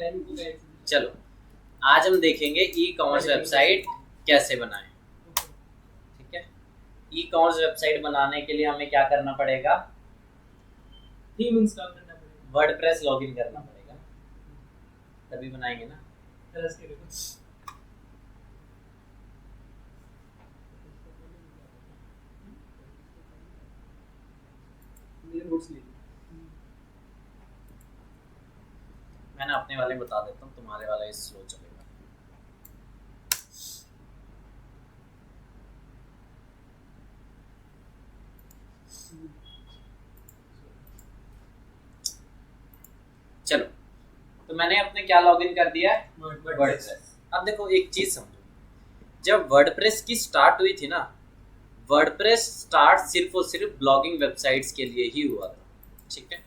चलो आज हम देखेंगे ई कॉमर्स वेबसाइट कैसे बनाएं। ठीक है, ई कॉमर्स वेबसाइट बनाने के लिए हमें क्या करना पड़ेगा? थीम इंस्टॉल करना पड़ेगा, वर्डप्रेस लॉगिन करना पड़ेगा, तभी बनाएंगे ना। तरस के देखो मेरे नोट्स ले मैं ना अपने वाले बता देता हूँ, तुम्हारे वाला इस स्लो चलेगा। चलो, तो मैंने अपने क्या लॉगिन कर दिया है? वर्डप्रेस। अब देखो एक चीज समझो, जब वर्डप्रेस की स्टार्ट हुई थी ना, वर्डप्रेस स्टार्ट सिर्फ और सिर्फ ब्लॉगिंग वेबसाइट्स के लिए ही हुआ था। ठीक है,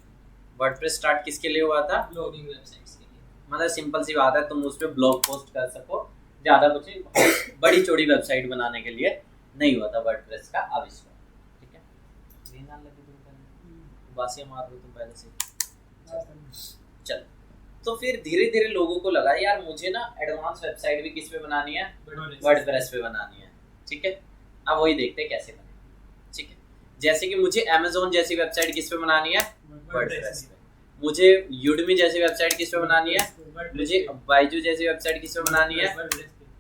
वर्डप्रेस स्टार्ट किसके लिए हुआ था? ब्लॉगिंग वेबसाइट्स के लिए। मतलब सिंपल सी बात है, तुम उस पर ब्लॉग पोस्ट कर सको, ज्यादा कुछ नहीं, बड़ी चौड़ी वेबसाइट बनाने के लिए नहीं हुआ था वर्डप्रेस का आविष्कार। ठीक है, बासियां मार रहे हो तुम पहले से। चल, तो फिर धीरे धीरे लोगों को लगा यार मुझे ना एडवांस वेबसाइट भी किस पे बनानी है? वर्डप्रेस पे बनानी है। ठीक है, अब वही देखते हैं कैसे बने। ठीक है, जैसे कि मुझे अमेज़न जैसी वेबसाइट किस पे बनानी है? वर्डप्रेस पे। मुझे यूडमी जैसी वेबसाइट किस पे बनानी है? मुझे बाइजू जैसी वेबसाइट किस पे बनानी है?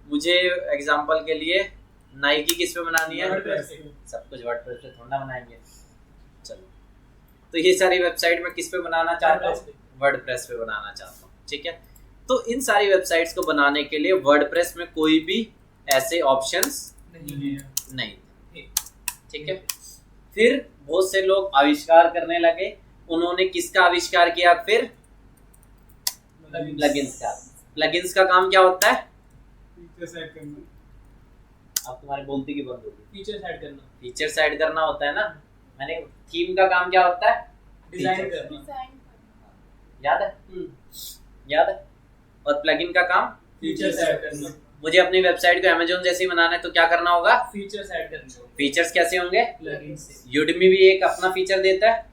मुझे एग्जांपल के लिए नाइकी किस पे बनानी है? सब कुछ वर्डप्रेस पे थोड़ा बनाएंगे। चलो, तो ये सारी वेबसाइट मैं किस पे बनाना चाहता हूँ? वर्डप्रेस पे बनाना चाहता हूँ। ठीक है, तो इन सारी वेबसाइट्स को बनाने के लिए वर्डप्रेस में कोई भी ऐसे ऑप्शंस नहीं थे। ठीक है, फिर बहुत से लोग आविष्कार करने लगे। उन्होंने किसका आविष्कार किया? फिर प्लगइन्स का। प्लगइन्स का काम क्या होता है? फीचर्स ऐड करना। अब तुम्हारी बोलती की बंद होगी। फीचर्स ऐड करना, फीचर्स ऐड करना होता है ना। मैंने थीम का काम क्या होता है? डिजाइन करना। याद है? याद है? और प्लगइन का काम? फीचर्स ऐड करना। मुझे अपनी वेबसाइट को अमेज़न जैसी बनाना है तो क्या करना होगा? फीचर्स ऐड करना। फीचर्स कैसे होंगे? प्लगइन से। यूडमी भी एक अपना फीचर देता है,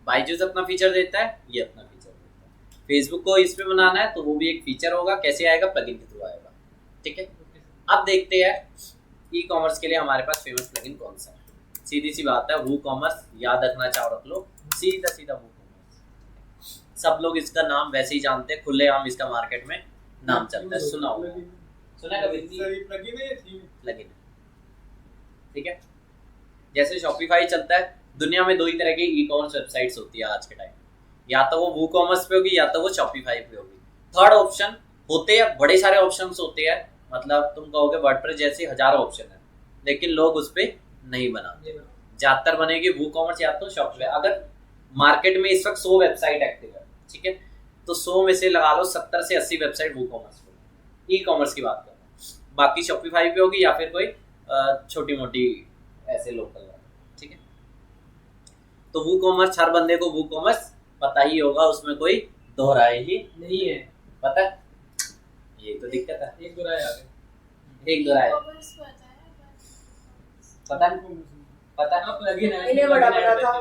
बाइजूस अपना फीचर देता है, ये अपना फीचर देता है। फेसबुक को इस पे बनाना है तो वो भी एक फीचर होगा। कैसे आएगा? प्लगइन के थ्रू आएगा। ठीक है, अब देखते हैं ई कॉमर्स के लिए हमारे पास फेमस प्लगइन कौन सा है। सीधी सी बात है, वो कॉमर्स। याद रखना चाहो रख लो, सीधा सीधा वो कॉमर्स। सब लोग इसका नाम वैसे ही जानते हैं, खुलेआम इसका मार्केट में नाम चलता है। सुना होगा, सुना है कभी? प्लगइन है या थीम? प्लगइन है। ठीक है, जैसे शॉपिफाई चलता है, दुनिया में दो ही तरह की ई कॉमर्स वेबसाइट्स होती है आज के टाइम। या तो वो वूकॉमर्स पे होगी या तो वो शॉपिफाई पे होगी। थर्ड ऑप्शन होते हैं, बड़े सारे ऑप्शंस होते हैं। मतलब तुम कहोगे वर्डप्रेस जैसे हजारों ऑप्शन है, लेकिन लोग उस पर नहीं बनाते। ज्यादातर बनेगी वूकॉमर्स या तो शॉपिफाई। अगर मार्केट में इस वक्त 100 वेबसाइट एक्टिव है, ठीक है, तो 100 में से लगा लो 70 से 80 वेबसाइट वूकॉमर्स पे, ई कॉमर्स की बात कर रहा हूँ। बाकी शॉपिफाई पे होगी या फिर कोई छोटी मोटी ऐसे लोकल। ठीक है, तो वूकॉमर्स हर बंदे को वूकॉमर्स पता ही होगा, उसमें कोई दो राय ही नहीं है। पता है, ये तो दिक्कत है। एक दो राय आ गए। एक दो राय पता है, पता है। प्लगइन है, इन्हें बड़ा पता था।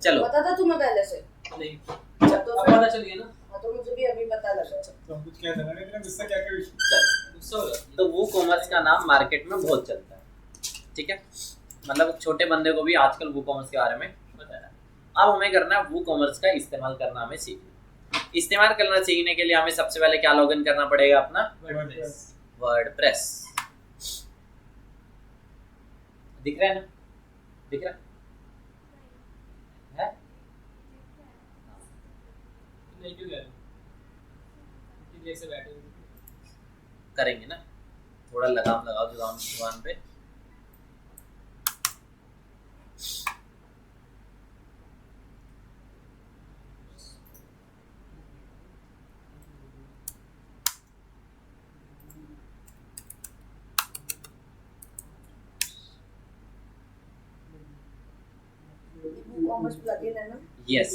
चलो, पता था तुम्हें पहले से? नहीं, तो अब पता चल गया ना। हाँ, तो मुझे भी अभी पता लगा। तो हम कुछ क्या था ना, इतना गुस्सा क्या कर? चलो, गुस्सा हो रहा है। तो वो कॉमर्स का नाम मार्केट में बहुत चलता है। ठीक है, मतलब छोटे बंदे को भी आजकल वो कॉमर्स के बारे में पता है। अब हमें करना है वो कॉमर्स का इस्तेमाल करना हमें सीखना। इस्तेमाल करना सीखने के लिए हमें सबसे पहले क्या लॉगिन करना पड़ेगा? अपना वर्डप्रेस। दिख रहा है ना? दिख रहा है? नहीं क्यों गया? जैसे बैठे करेंगे ना, थोड़ा लगाम लगाओ जुबान पे। कॉमर्स प्लगइन है ना? यस,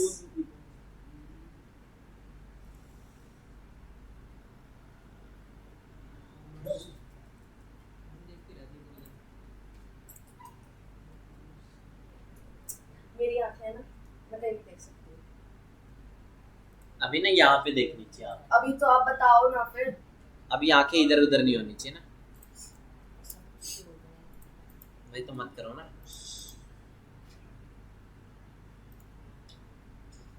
मेरी आंखें है ना, मैं कहीं भी देख सकती हूँ। अभी ना यहाँ पे देखनी चाहिए आप, अभी तो आप बताओ ना फिर। अभी आंखें इधर उधर नहीं होनी चाहिए ना, भाई तो मत करो ना।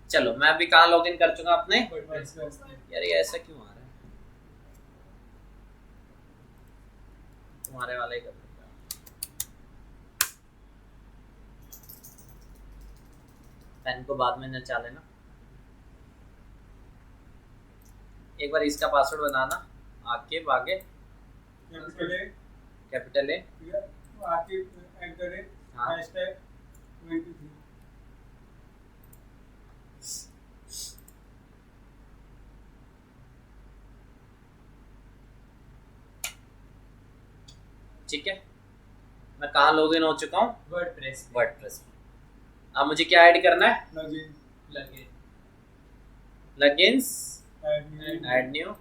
चलो मैं अभी कहाँ लॉगिन कर चुका अपने, यार ये ऐसा क्यों आ रहा है, तुम्हारे वाला ही कर देता हूँ। पेन को बाद में नचा लेना, एक बार इसका पासवर्ड बनाना, आके भागे कैपिटल ए, हाँ ठीक है। मैं कहाँ लॉगिन हो चुका हूँ, वर्डप्रेस वर्डप्रेस में। अब मुझे क्या ऐड करना है, लगे प्लगइन्स, ऐड न्यू।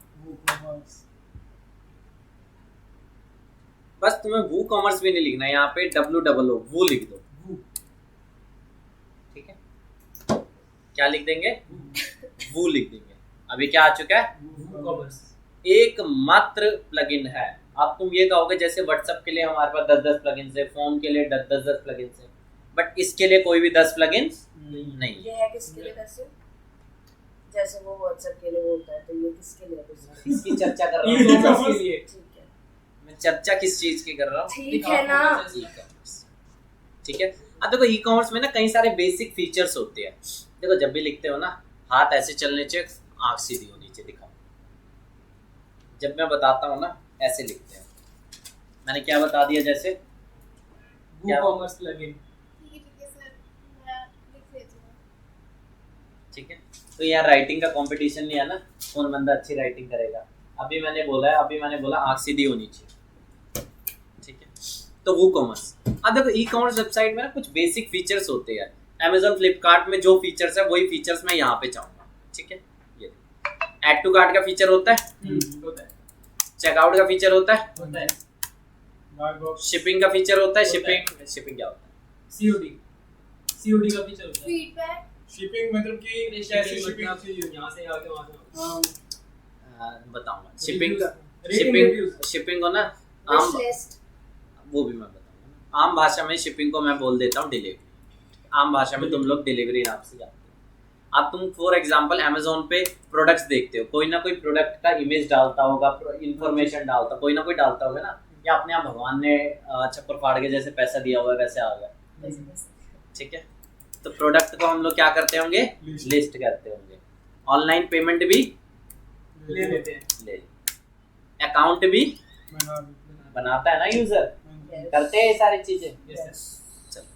बस तुम्हें वू कॉमर्स भी नहीं लिखना है, यहाँ पे WOO वो लिख दो, ठीक है। क्या लिख देंगे, वो लिख देंगे। अभी क्या आ चुका है, कॉमर्स। एकमात्र प्लगइन है। अब तुम ये कहोगे जैसे व्हाट्सएप के लिए हमारे पास 10-10 प्लगइन्स है, फोन के लिए 10-10 प्लगइन्स है, बट इसके लिए कोई भी 10 प्लगइन्स नहीं। ये है किसके लिए वैसे, जैसे वो व्हाट्सएप के लिए होता है, तो ये किसके लिए है? इसकी चर्चा कर रहा हूँ ई-कॉमर्स के लिए। ठीक है, मैं, चर्चा किस चीज की कर रहा हूँ, ठीक है ना। ई-कॉमर्स, ठीक है। अब देखो ई कॉमर्स में ना कई सारे बेसिक फीचर्स होते हैं। देखो जब भी लिखते हो ना, हाथ ऐसे चलने चाहिए, आंख सीधी होनी चाहिए, दिखाओ। जब मैं बताता हूँ ना, ऐसे लिखते हैं। मैंने क्या बता दिया, जैसे क्या, कॉमर्स प्लगइन। ठीक है। तो यहाँ राइटिंग का कंपटीशन नहीं है ना, कौन बंदा अच्छी राइटिंग करेगा। अभी मैंने बोला आंख सीधी होनी चाहिए, ठीक है। तो वो कॉमर्स। अब देखो ई कॉमर्स वेबसाइट में ना कुछ बेसिक फीचर्स होते हैं। Amazon फ्लिपकार्ट में जो फीचर्स है वही फीचर्स मैं यहाँ पे चाहूंगा, ठीक है। ये ऐड टू कार्ट का फीचर होता है, होता है, चेकआउट का फीचर होता है, होता है, शिपिंग का फीचर होता है। होता है। शिपिंग क्या होता है, सीओडी का फीचर होता है। फीडबैक, शिपिंग मतलब कि कैसे शिपिंग चाहिए, यहां से आगे वहां से। बताऊंगा। शिपिंग को ना आम, विश लिस्ट, वो भी मैं बताऊंगा। आम भाषा में शिपिंग को मैं बोल देता हूँ डिलीवरी। आम भाषा में तुम लोग डिलीवरी नाम से जानते हो। अब तुम फॉर एग्जांपल अमेज़न पे प्रोडक्ट्स देखते हो, कोई ना कोई प्रोडक्ट का इमेज डालता होगा, इंफॉर्मेशन डालता, कोई ना कोई डालता होगा ना, या अपने आप भगवान ने छप्पर फाड़ के जैसे पैसा दिया हुआ है वैसे आ गया, ठीक है। तो प्रोडक्ट को हम लोग क्या करते होंगे, लिस्ट करते होंगे। ऑनलाइन पेमेंट भी ले लेते हैं, ले, अकाउंट भी बनाता है ना यूजर, करते हैं ये सारी चीजें। यस चलो,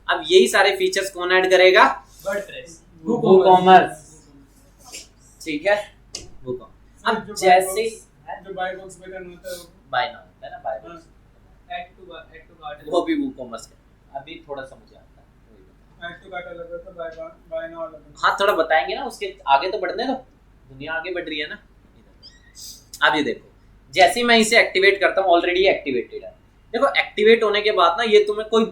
अब यही सारे फीचर्स कौन ऐड करेगा, वर्डप्रेस, WooCommerce, ठीक है। WooCommerce। अब जैसे जो बाय बॉक्स बटन होता है, बाय नाउ होता है ना, buy box, add to cart, वो भी WooCommerce का। अभी थोड़ा सा मुझे आता है, ऐड टू कार्ट अलग होता है, बाय नाउ अलग होता हाँ थोड़ा बताएंगे ना, उसके आगे तो बढ़ने दो, दुनिया आगे बढ़ रही है ना। अब ये देखो, जैसे ही मैं इसे एक्टिवेट करता हूँ, ऑलरेडी एक्टिवेटेड है। देखो एक्टिवेट होने के बाद ना ये तुम्हें कोई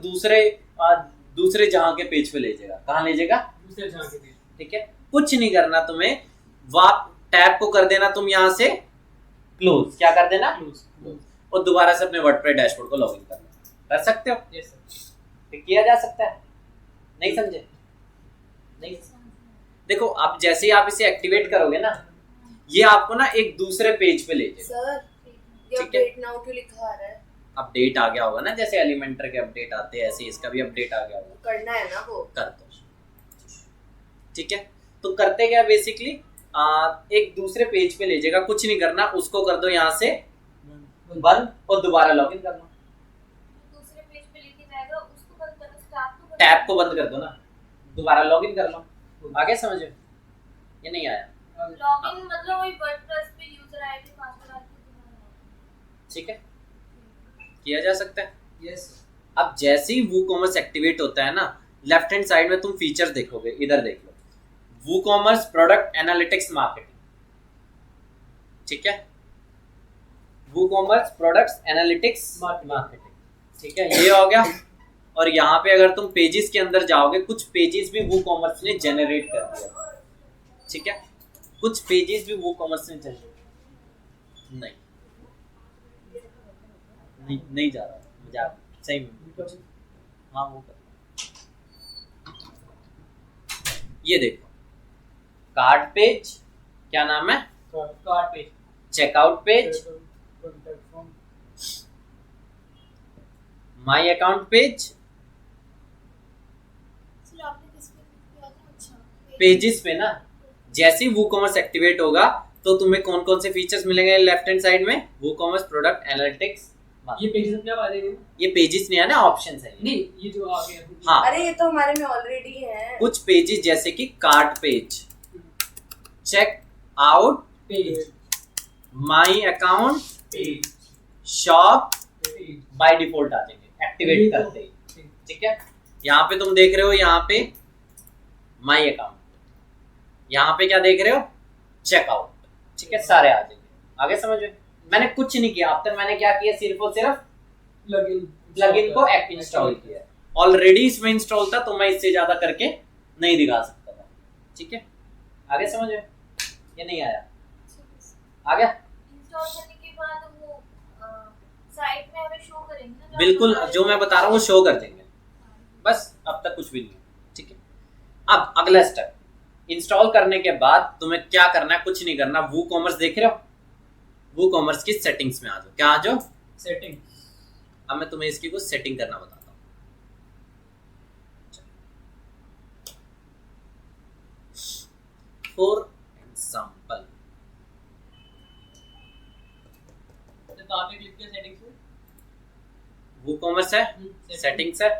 दूसरे जहां के पेज पे ले जाएगा। कहाँ ले जाएगा, दूसरे जगह के पेज, ठीक है। कुछ नहीं करना तुम्हें, वाप टैब को कर देना तुम यहाँ से क्लोज, क्या कर देना, क्लोज, और दोबारा से अपने वर्डप्रेस डैशबोर्ड को लॉगिन करना। कर सकते हो, यस सर, ये किया जा सकता है। नहीं समझे, नहीं। देखो अब जैसे ही आप इसे एक्टिवेट करोगे ना, ये आपको ना एक दूसरे पेज पे ले जाएगा। सर ये ठीक है। अपडेट नाउ क्यों लिखा आ रहा है? अपडेट आ गया होगा ना, जैसे एलिमेंटर के अपडेट आते हैं, ऐसे इसका भी अपडेट आ गया होगा। करना है ना वो, कर दो, ठीक है। तो करते क्या बेसिकली, एक दूसरे पेज पे ले जाएगा, कुछ नहीं करना, उसको कर दो यहाँ से बंद और दोबारा लॉगिन करना। दूसरे पेज पे लेके जाएगा, उसको बंद करो, स्टार्ट को बंद टैब को बंद कर दो ना, दोबारा लॉगिन कर लो। आगे समझे, ये नहीं आया, लॉगिन मतलब वही वर्डप्रेस पे यूजर आईडी पासवर्ड डाल के तुम्हारा, ठीक है, किया जा सकता है। यस अब जैसे ही WooCommerce एक्टिवेट होता है ना, लेफ्ट हैंड साइड में तुम फीचर्स देखोगे, इधर देख लो, WooCommerce प्रोडक्ट एनालिटिक्स मार्केटिंग, ठीक है। WooCommerce प्रोडक्ट्स एनालिटिक्स मार्केटिंग, ठीक है, ये हो गया। और यहाँ पे अगर तुम पेजेस के अंदर जाओगे, कुछ पेजेस भी WooCommerce ने जनरेट कर दिया, ठीक है। कुछ पेजेस भी वो कॉमर्स में चाहिए। नहीं नहीं जा रहा मजाक, सही में। हाँ वो कर। ये देखो कार्ड पेज, क्या नाम है, card page, checkout page, my account page, sir आपने किस पे किया था? अच्छा पेजेस पे ना। जैसे ही वूकॉमर्स एक्टिवेट होगा तो तुम्हें कौन कौन से फीचर्स मिलेंगे लेफ्ट हैंड साइड में, वूकॉमर्स प्रोडक्ट एनालिटिक्स। ये पेजेस अपने आप आ जाएंगे। ये पेजेस नहीं है ना, ऑप्शंस है ये। नहीं ये जो आ गया। हाँ अरे ये तो हमारे में ऑलरेडी है। कुछ पेजेस जैसे कि card page, check out page, my account, page, shop page, by default आ जाएंगे एक्टिवेट करते ही। ठीक है, यहाँ पे तुम देख रहे हो, यहाँ पे माई अकाउंट, यहाँ पे क्या देख रहे हो, चेकआउट। ठीक है, सारे आ जाएंगे। आगे समझ में? मैंने कुछ नहीं किया अब तक। मैंने क्या किया, सिर्फ और सिर्फ प्लगइन को इंस्टॉल किया। ऑलरेडी इसमें इंस्टॉल था तो मैं इससे ज्यादा करके नहीं दिखा सकता था। ठीक है, आगे समझ में? ये नहीं आया, आ गया? इंस्टॉल करने के बाद वो साइट में हमें शो करेंगे ना? बिल्कुल, जो मैं बता रहा हूँ वो शो कर देंगे। बस अब तक कुछ भी नहीं है। ठीक है, अब अगला स्टेप, इंस्टॉल करने के बाद तुम्हें क्या करना है, कुछ नहीं करना। वूकॉमर्स देख रहे हो, वूकॉमर्स की सेटिंग्स में आ जाओ। क्या आ जाओ? सेटिंग। अब मैं तुम्हें इसकी कुछ सेटिंग करना बताता हूँ। फॉर एग्जाम्पल कहाँ पे क्लिक किया सेटिंग्स में? वूकॉमर्स है, सेटिंग्स है,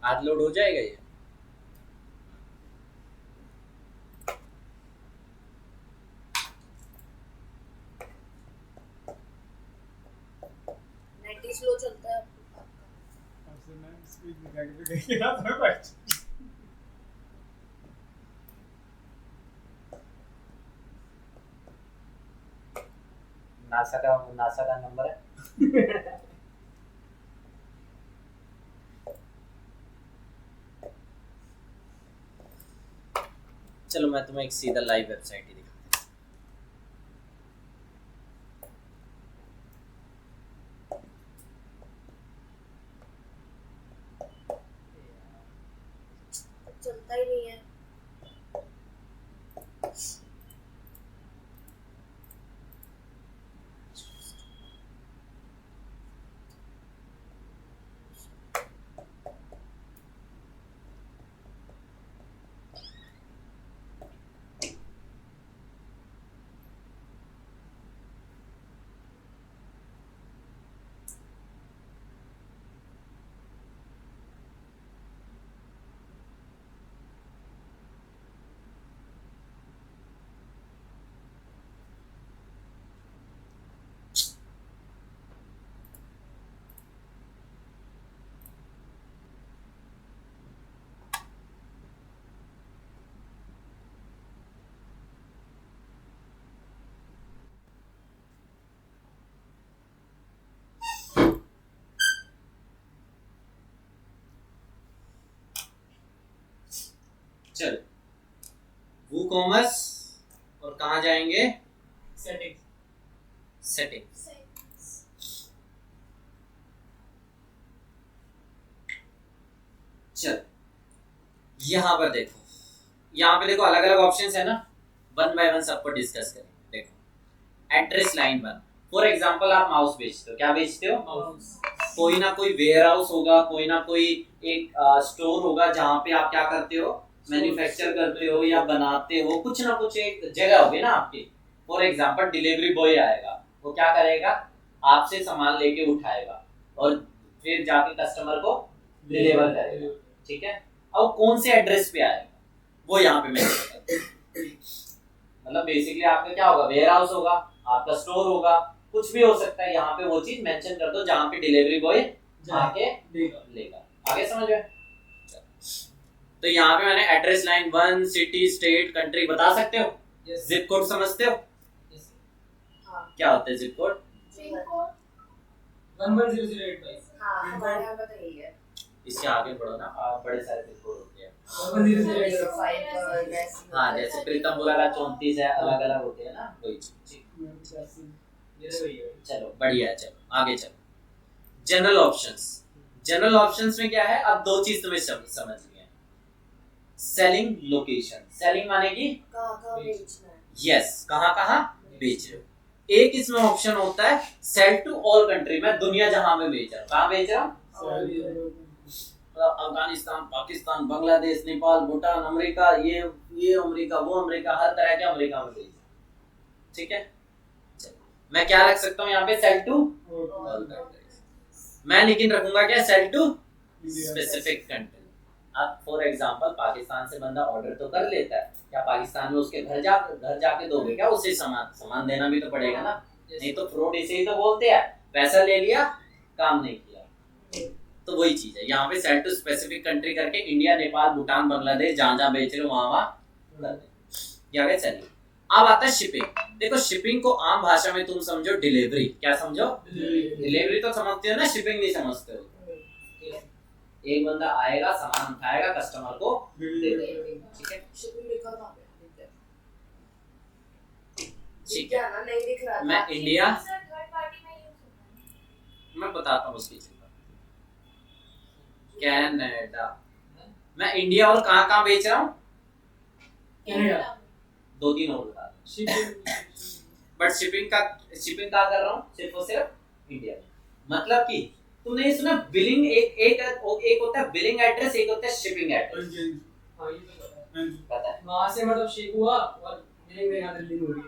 आज लोड हो जाएगा ये। नेट ही स्लो चलता है। नासा का नंबर है। चलो मैं तुम्हें एक सीधा लाइव वेबसाइट ही दिखाता हूँ। चलता ही नहीं है। चलो वूकॉमर्स और कहाँ जाएंगे, सेटिंग्स। सेटिंग्स। चलो यहाँ पर देखो, यहाँ पे देखो अलग अलग ऑप्शंस है ना, वन बाय वन सबको डिस्कस करेंगे। देखो एड्रेस लाइन 1, फॉर एग्जांपल आप माउस बेचते हो, क्या बेचते हो? माउस। कोई ना कोई वेयर हाउस होगा, कोई ना कोई एक स्टोर होगा जहाँ पे आप क्या करते हो, मैन्युफैक्चर करते हो या बनाते हो, कुछ ना कुछ एक जगह होगी ना आपकी। फॉर एग्जांपल डिलीवरी बॉय आएगा, वो क्या करेगा, आपसे सामान लेके उठाएगा और फिर जाके कस्टमर को डिलीवर करेगा। ठीक है, अब कौन से एड्रेस पे आएगा वो यहाँ पे मेंशन करते हैं। मतलब बेसिकली आपका क्या होगा, वेयर हाउस होगा, आपका स्टोर होगा, कुछ भी हो सकता है, यहाँ पे वो चीज मेंशन कर दो जहाँ पे डिलीवरी बॉय आके लेगा। आगे समझ में? तो यहाँ पे मैंने address line 1 city state country बता सकते हो, जिप कोड समझते हो? क्या होता है जिप कोड? 110085। हाँ, हमारे यहाँ का तो यही है। इससे आगे बढ़ो ना, आप बड़े सारे जिप कोड होते हैं। 110085। हाँ, जैसे प्रीतम बोला था 34 है, अलग अलग होते हैं ना, वही चीज। चलो बढ़िया है, चलो आगे चलो। General options. जनरल ऑप्शंस में क्या है, अब दो चीज तुम्हें समझ गए। सेलिंग लोकेशन, सेलिंग माने की कहाँ बेचना है। यस, कहाँ कहाँ बेच रहे हो। एक इसमें ऑप्शन होता है सेल टू ऑल कंट्री, मैं दुनिया जहां में बेच रहा हूँ। कहाँ बेच रहा हूँ? अफगानिस्तान, पाकिस्तान, बांग्लादेश, नेपाल, भूटान, अमेरिका, ये अमेरिका, वो अमेरिका, हर तरह के अमेरिका में बेच रहा हूँ। ठीक है, मैं क्या रख सकता हूँ यहाँ पे? Sell to all countries. मैं लेकिन रखूंगा क्या? Sell to specific country. अब फॉर एग्जांपल पाकिस्तान से बंदा ऑर्डर तो कर लेता है, क्या पाकिस्तान में उसके घर जाके दोगे क्या? उसे सामान देना भी तो पड़ेगा ना, नहीं तो फ्रॉड इसे ही तो बोलते हैं, पैसा ले लिया काम नहीं किया। तो वही चीज है यहाँ पे, सेल टू स्पेसिफिक कंट्री करके इंडिया, नेपाल, भूटान, बांग्लादेश, जहां बेच रहे हो वहां कर दे। आगे चलिए, अब आता है शिपिंग। देखो शिपिंग को आम भाषा में तुम समझो डिलीवरी। क्या समझो? डिलीवरी तो समझते हो ना, शिपिंग नहीं समझते हो। एक बंदा आएगा, सामान उठाएगा, कस्टमर को देगा। ठीक है, शिपिंग लिखा था ठीक है। ना, नहीं दिख रहा था। मैं इंडिया, थर्ड पार्टी में यूज होता है। मैं बताता हूँ उसकी चीज। कनाडा, मैं इंडिया और कहाँ बेच रहा हूँ? कनाडा। 2-3 और बता दो। बट शिपिंग कहाँ कर रहा हूँ? सिर्फ और सिर्फ इंडिया में। मतलब कि तुमने सुना बिलिंग, एक होता है बिलिंग एड्रेस, एक होता है शिपिंग एड्रेस। हाँ, ये तो पता है। पता है? वहाँ से मतलब शिप हुआ और मेरे यहाँ दिल्ली हो गई,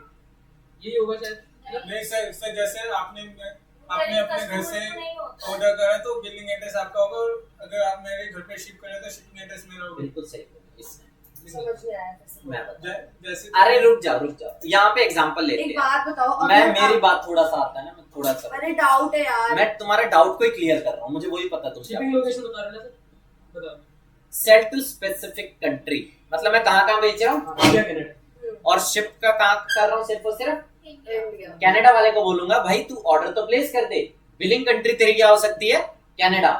ये होगा शायद। नहीं सर, जैसे आपने अपने घर से ऑर्डर करा तो बिलिंग एड्रेस आपका होगा, और अगर आप मेरे घर पे शिप करें तो शिपिंग एड्रेस मेरा होगा। बिल्कुल सही बोला इसने। समझ नहीं आया कैसे मैं बोला। बता, जैसे अरे रुक जाओ, यहाँ पे एग्जांपल लेते एक हैं। बात बताओ, मैं अगर मेरी आप- बात थोड़ा सा आता है ना, मैं थोड़ा सा, अरे डाउट है यार। मैं तुम्हारे डाउट को ही क्लियर कर रहा हूँ, मुझे वही पता तुम शिपिंग लोकेशन बता रहे ना सर, बताओ। सेल टू स्पेसिफिक कंट्री, मतलब मैं कहाँ बेच रहा हूँ, इंडिया कनाडा। और शिप का कहाँ कर रहा हूँ? सिर्फ और सिर्फ इंडिया। कनाडा वाले को बोलूंगा भाई तू ऑर्डर तो प्लेस कर दे, बिलिंग कंट्री तेरी क्या हो सकती है? कनाडा,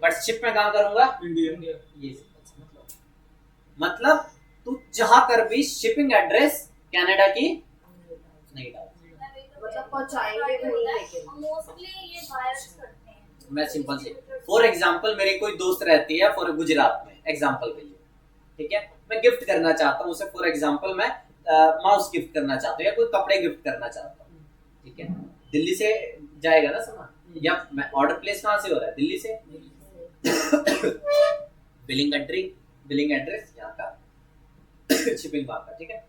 बट शिप में कहाँ करूंगा? इंडिया। ये मतलब तू जहां कर भी शिपिंग एड्रेस कनाडा की नहीं डाल। मतलब पहुंचाएंगे भी नहीं, लेकिन मोस्टली ये बायर्स करते हैं। मैं सिंपल से, फॉर एग्जांपल मेरी कोई दोस्त रहती है फॉर गुजरात में, एग्जांपल के लिए, ठीक है, मैं गिफ्ट करना चाहता हूँ उसे, फॉर एग्जांपल मैं माउस गिफ्ट करना चाहता हूँ या कोई कपड़े गिफ्ट करना चाहता हूँ, ठीक है, दिल्ली से जाएगा ना सामान, या मैं ऑर्डर प्लेस कहाँ से हो रहा है? दिल्ली से। बिलिंग कंट्री, बिलिंग एड्रेस यहाँ का, शिपिंग वहाँ का, ठीक है,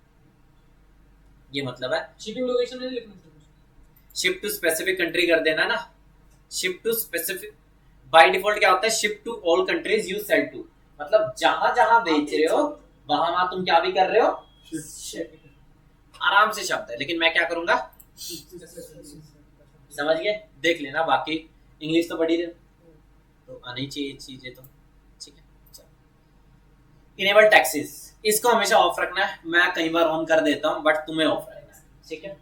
ये मतलब है। शिपिंग लोकेशन नहीं लिखना sir. Ship to specific country कर देना ना, ship to specific, by default क्या होता है? Ship to all countries you sell to, मतलब जहां जहां बेच रहे हो वहां वहां तुम क्या भी कर रहे हो, आराम से शब्द है, लेकिन मैं क्या करूंगा, समझ गए? देख लेना, बाकी इंग्लिश तो बड़ी तो आनी चाहिए चीजें तो, ठीक है। इनेबल टैक्सेस, इसको हमेशा ऑफ रखना है, मैं कई बार ऑन कर देता हूं बट तुम्हें ऑफ रखना है, ठीक है।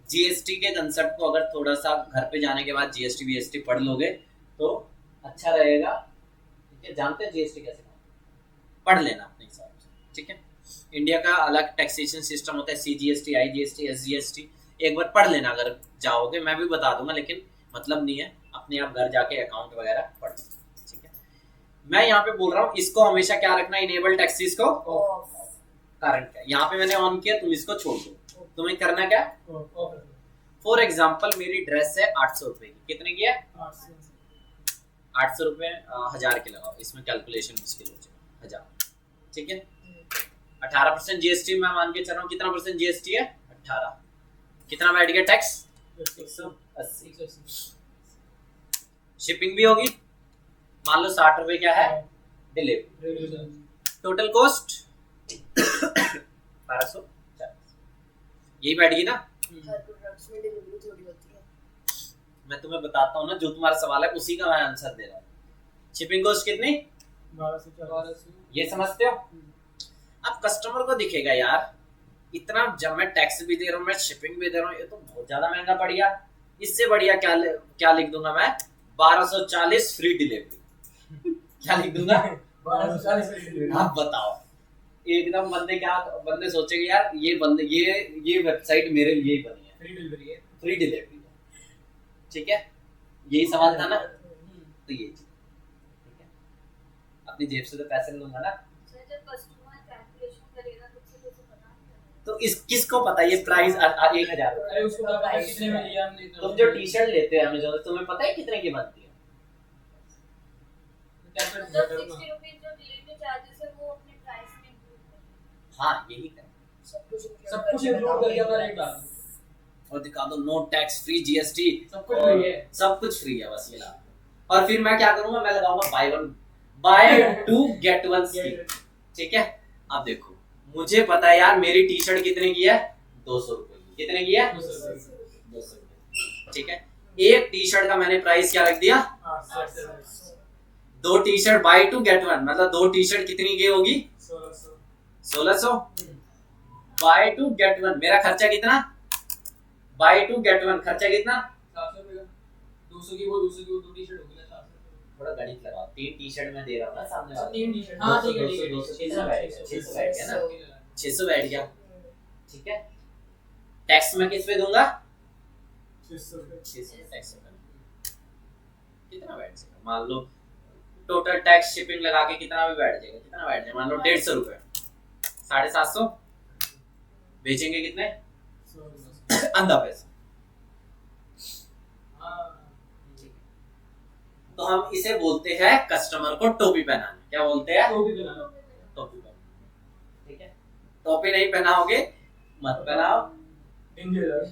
जीएसटी के कंसेप्ट को अगर थोड़ा सा घर पे जाने के बाद जीएसटी बीएसटी पढ़ लोगे तो अच्छा रहेगा, ठीक है। जानते हैं जीएसटी कैसे पढ़ लेना अपने हिसाब से, ठीक है। इंडिया का अलग टैक्सेशन सिस्टम होता है, सीजीएसटी, आईजीएसटी, एसजीएसटी, एक बार पढ़ लेना अगर जाओगे, मैं भी बता दूंगा, लेकिन मतलब नहीं है, अपने आप घर जाके अकाउंट वगैरह पढ़ लो, ठीक है। मैं यहाँ पे बोल रहा हूँ इसको हमेशा क्या रखना, इनेबल टैक्सेस को, कारण क्या, यहाँ पे मैंने ऑन किया, तुम इसको छोड़ दो, तुम्हें करना क्या, फॉर एग्जाम्पल मेरी ड्रेस है 800 रुपए की, कितने की है? 800 रुपए 1000 के लगाओ, इसमें कैलकुलेशन मुश्किल हो जाएगा, 1000, ठीक है। 18% जीएसटी मैं मान के चल रहा हूँ, कितना परसेंट जीएसटी है? 18, कितना बैठ गया टैक्स? 180। शिपिंग भी होगी, मान लो 60 रुपए क्या है डिलीवरी, टोटल कॉस्ट 1240, यही बैठ गई ना। उसमें डिलीवरी थोड़ी होती है। मैं तुम्हें बताता हूँ ना, जो तुम्हारा सवाल है उसी का मैं आंसर दे रहा हूँ। शिपिंग कॉस्ट कितनी? 1200। ये समझते हो? अब कस्टमर को दिखेगा यार इतना, जब मैं टैक्स भी दे रहा हूँ, मैं शिपिंग भी दे रहा हूँ, ये तो बहुत ज्यादा महंगा पड़ गया। इससे बढ़िया क्या लिख दूंगा मैं? 1240 फ्री डिलीवरी। क्या लिख दूंगा? 1240। आप बताओ, एकदम बंदे सोचेंगे यार ये वेबसाइट मेरे लिए ही बनी है, फ्री डिलीवरी है। फ्री डिलीवरी है। ठीक है, यही सवाल था ना, तो ये चीज ठीक है, अपनी जेब से तो पैसे नहीं लूंगा ना। सर जब कस्टमर कैलकुलेशन करेगा तो उसे कुछ पता नहीं चलेगा। तो इस किसको पता ये प्राइस 1000? अरे उसको पता है कितने में लिया हमने। तुम जो टी शर्ट लेते हो अमेज़न से, तुम्हें पता है कितने की बनती है? मतलब 60 रुपीस जो डिलीवरी चार्जेस है वो अपने प्राइस में इंक्लूड करें। हाँ यही कर, सब कुछ इंक्लूड करके अपना रेट डाल दो और दिखा दो नो टैक्स फ्री जीएसटी, सब कुछ फ्री है। सब कुछ फ्री है, बस ये ला। और फिर मैं क्या करूंगा, मैं लगाऊंगा बाय 2 गेट 1 स्कीम। ठीक है, अब देखो मुझे पता है यार मेरी टी शर्ट कितने की है? 200 रुपए की। कितने की है? 200 रुपए। ठीक है, एक टी शर्ट का मैंने प्राइस क्या रख दिया? 2 टी शर्ट बाय 2 गेट 1, मतलब 2 टी शर्ट कितनी की होगी? 1600। बाय 2 गेट 1 मेरा खर्चा कितना? बाय 2 गेट 1 खर्चा कितना? 700 रुपए का। 200 की वो 200 की 2 टी-शर्ट होगी ना 700 रुपए। थोड़ा गणित लगाओ, 3 टी शर्ट में दे रहा हूं ना सामने वाला। 3 टी-शर्ट। हां ठीक है ठीक है 200 600 बैठ गया, 600 बैठ गया ना, 600 बैठ गया। ठीक है, टैक्स में किस पे दूंगा? 600 रुपए। 600 टैक्स पे। कितना बैठ जाएगा? मान लो टोटल टैक्स शिपिंग लगा के कितना भी बैठ जाएगा? कितना बैठ जाएगा? मान लो 150 रुपए, 750। बेचेंगे कितने? 100। अंधा पैसा। हां तो हम इसे बोलते हैं कस्टमर को टोपी पहनाना। क्या बोलते हैं? तो भी बनाना। टोपी पहनाना। ठीक है, टोपी नहीं पहनाओगे मत पहनाओ। डेंजर।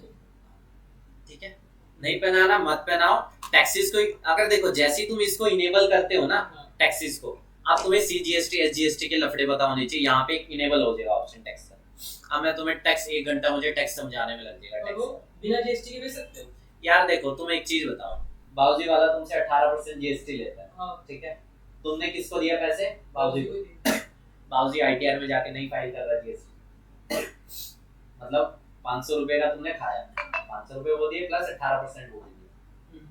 ठीक है, नहीं पहनाना मत पहनाओ। टैक्सीज को अगर देखो, जैसे ही तुम इसको इनेबल करते हो ना टैक्सीज को, अब तुम्हें सीजीएसटी एसजीएसटी के लफड़े पता होने चाहिए। यहाँ पे इनेबल हो जाएगा ऑप्शन टैक्स का। अब मैं तुम्हें टैक्स 1 घंटा मुझे टैक्स समझाने में लग जाएगा। और वो टैक्स बिना जीएसटी के बेच सकते हो। यार देखो, तुम एक चीज बताओ, बाबूजी वाला तुमसे 18% जीएसटी लेता है। हां ठीक है, तुमने किसको दिया पैसे? बाबूजी को। बाबूजी आईटीआर में जाके नहीं फाइल कर रहा जीएसटी, मतलब 500 रुपए का तुमने खाया, 500 रुपए वो दिए प्लस 18% वो दिए।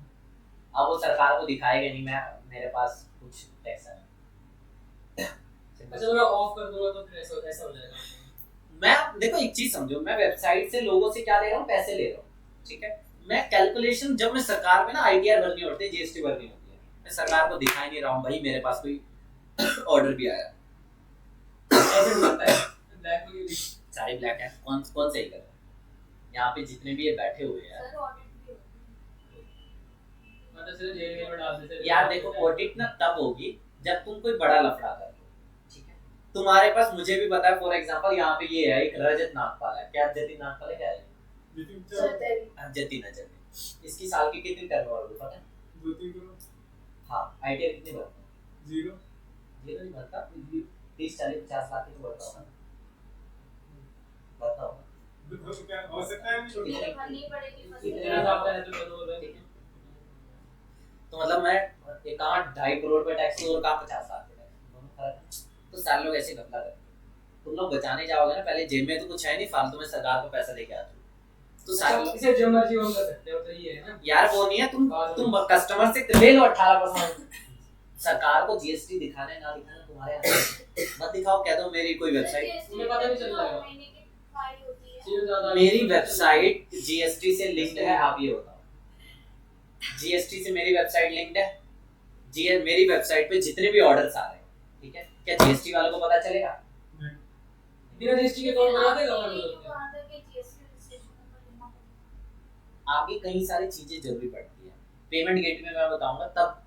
अब वो सरकार को दिखाएगा नहीं मैं मेरे पास कुछ टैक्स है। अच्छा तो मैं ऑफ कर दूंगा तो फिर ऐसा हो जाएगा। मैं देखो एक चीज समझो, मैं वेबसाइट से लोगों से क्या ले रहा हूँ? पैसे ले रहा हूँ। ठीक है, मैं कैलकुलेशन जब मैं सरकार में ना आईटीआर भरनी होती है, जीएसटी भरनी होती है, मैं सरकार को दिखा ही नहीं रहा हूँ भाई मेरे पास कोई ऑर्डर भी आया। ऐसे नहीं होता है। ब्लैक में सारे ब्लैक है, कौन सही कर रहा है? यहाँ पे जितने भी ये बैठे हुए हैं सर ऑडिट भी होती है। मतलब सिर्फ जेल में डाल देते। यार देखो, ऑडिट ना तब होगी जब तुम कोई बड़ा लफड़ा कर लो। ठीक है, तुम्हारे पास, मुझे भी पता है, फॉर एग्जांपल यहाँ पे ये है एक रजत नागपाल है। क्या जतिन नागपाल है? क्या है? जतिन। इसकी साल की कितनी टर्नओवर है पता है? 2-3 करोड़। हाँ, आईटीआर कितनी भरता है? 0। ये नहीं भरता, 30 40 50 लाख की तो भरता होगा, भरता होगा। क्या हो सकता है? ये भरनी पड़ेगी फर्स्ट इतना ज्यादा है तो करोड़ है। तो मतलब मैं एक 2.5 करोड़ पे टैक्स और कहाँ 50 लाख पे टैक्स, दोनों फर्क है। तो सारे लोग ऐसे घपला करते हैं। तुम लोग बचाने जाओगे ना, पहले जेब में तो कुछ है नहीं, फालतू में सरकार को पैसा लेके आते हो। तो सारे लोग इसे जो मर्जी हम कर सकते हो, तो ये है ना यार वो नहीं है, तुम कस्टमर से ले लो 18%। सरकार को जीएसटी दिखाने ना दिखाने तुम्हारे हाथ, मत दिखाओ, कह दो मेरी कोई वेबसाइट, तुम्हें पता भी चल जाएगा। महीने की फाइल होती है। सीधे ज्यादा मेरी वेबसाइट जीएसटी से लिंक्ड है। आप ये बताओ, जीएसटी से मेरी वेबसाइट लिंक्ड है? मेरी वेबसाइट पे जितने भी ऑर्डर्स आ रहे हैं, ठीक है, क्या जीएसटी वालों को पता चलेगा? बिना जीएसटी के कौन बना देगा? वहाँ तक कि जीएसटी रजिस्ट्रेशन नंबर लेना होगा। आगे कई सारी चीजें जरूरी पड़ती है। पेमेंट गेटवे में मैं बताऊंगा तब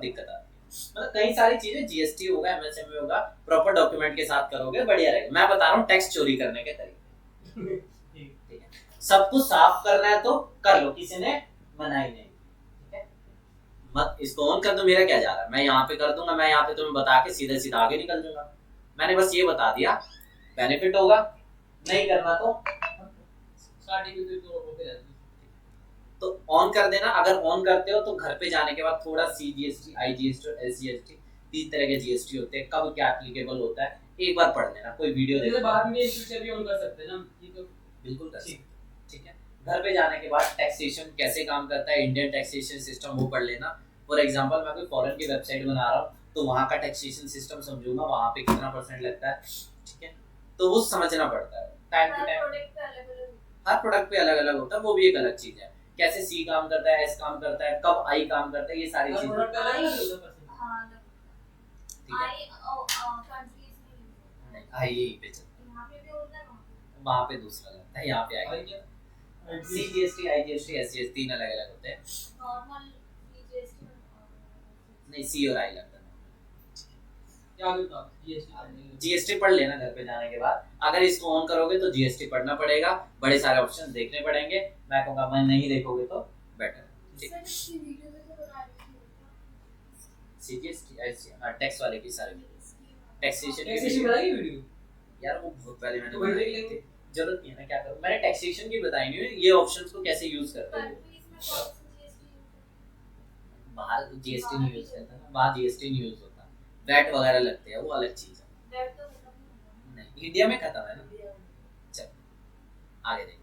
दिक्कत आती है। मतलब कई सारी चीजें, जीएसटी होगा, एमएसएमई होगा, प्रॉपर डॉक्यूमेंट के साथ करोगे बढ़िया रहेगा। मैं बता रहा हूँ टैक्स चोरी करने के तरीके, ठीक है। सब कुछ साफ करना है तो कर लो, किसी ने मना ही नहीं, ठीक है। मत इसको ऑन कर दो, मेरा क्या जा रहा है, मैं यहाँ पे कर दूंगा, मैं यहाँ पे तुम्हें बता के सीधा सीधा आगे निकल दूंगा। मैंने बस ये बता दिया, बेनिफिट होगा, नहीं करना तो स्टार्टिंग में तो ओके रहती है। तो ऑन कर देना। अगर ऑन करते हो तो घर पे जाने के बाद थोड़ा CGST, IGST और SGST, 3 तरह के GST होते हैं, कब क्या एप्लीकेबल होता है एक बार पढ़ लेना, कोई वीडियो जैसे देखो। बाद में इन फ्यूचर भी ऑन कर सकते हैं ना, ये तो बिल्कुल कर सकते हैं, ठीक है। घर पे जाने के बाद टैक्सेशन कैसे काम करता है, इंडियन टैक्सेशन सिस्टम वो पढ़ लेना। फॉर एग्जांपल मैं कोई फॉरेन की वेबसाइट बना रहा हूँ तो वहाँ का टैक्सेशन सिस्टम समझूंगा, वहाँ पे कितना % लगता है, ठीक है। तो वो समझना पड़ता है टाइम टू टाइम। हर प्रोडक्ट पे अलग अलग होता है, वो भी एक अलग चीज है। कैसे C काम करता है, S काम करता है, कब I काम करता है, ये सारी हर चीजें, प्रोडक्ट अलग अलग होता है। हाँ ठीक है। कंट्रीज में नहीं, I यहीं पे चलता यहाँ पे भी होता है है, वहाँ पे दूसरा लगता है, यहाँ पे आएगा। और क्या CGST, IGST, SGST 3 अलग अलग होते हैं। नॉर्मल जीएसटी नहीं, C और I लगता है। क्या होता है GST पढ़ लेना घर पे जाने के बाद। अगर इसको ऑन करोगे तो GST पढ़ना पड़ेगा, बड़े सारे ऑप्शन देखने पड़ेंगे। मैं कहूँगा मैं नहीं देखोगे तो बेटर, ठीक। सर इसकी वीडियो में तो बता रही CGST टैक्स वाले की सारी टैक्सेशन टैक्सेशन बताइए वीडियो यार, वो बहुत पहले मैंने तो वही बनाई देख लेंगे। थी, जरूरत नहीं है ना, क्या करूँ। मैंने टैक्सेशन की बताई नहीं है, ये ऑप्शंस को कैसे यूज करते हैं। कंट्रीज में कौन सा जीएसटी बाहर GST नहीं यूज करता ना, वहाँ GST नहीं यूज होता, वैट वगैरह लगते हैं, वो अलग चीज है। दैट तो खत्म हो गया। नहीं, इंडिया में खत्म है ना। चल आगे देखो।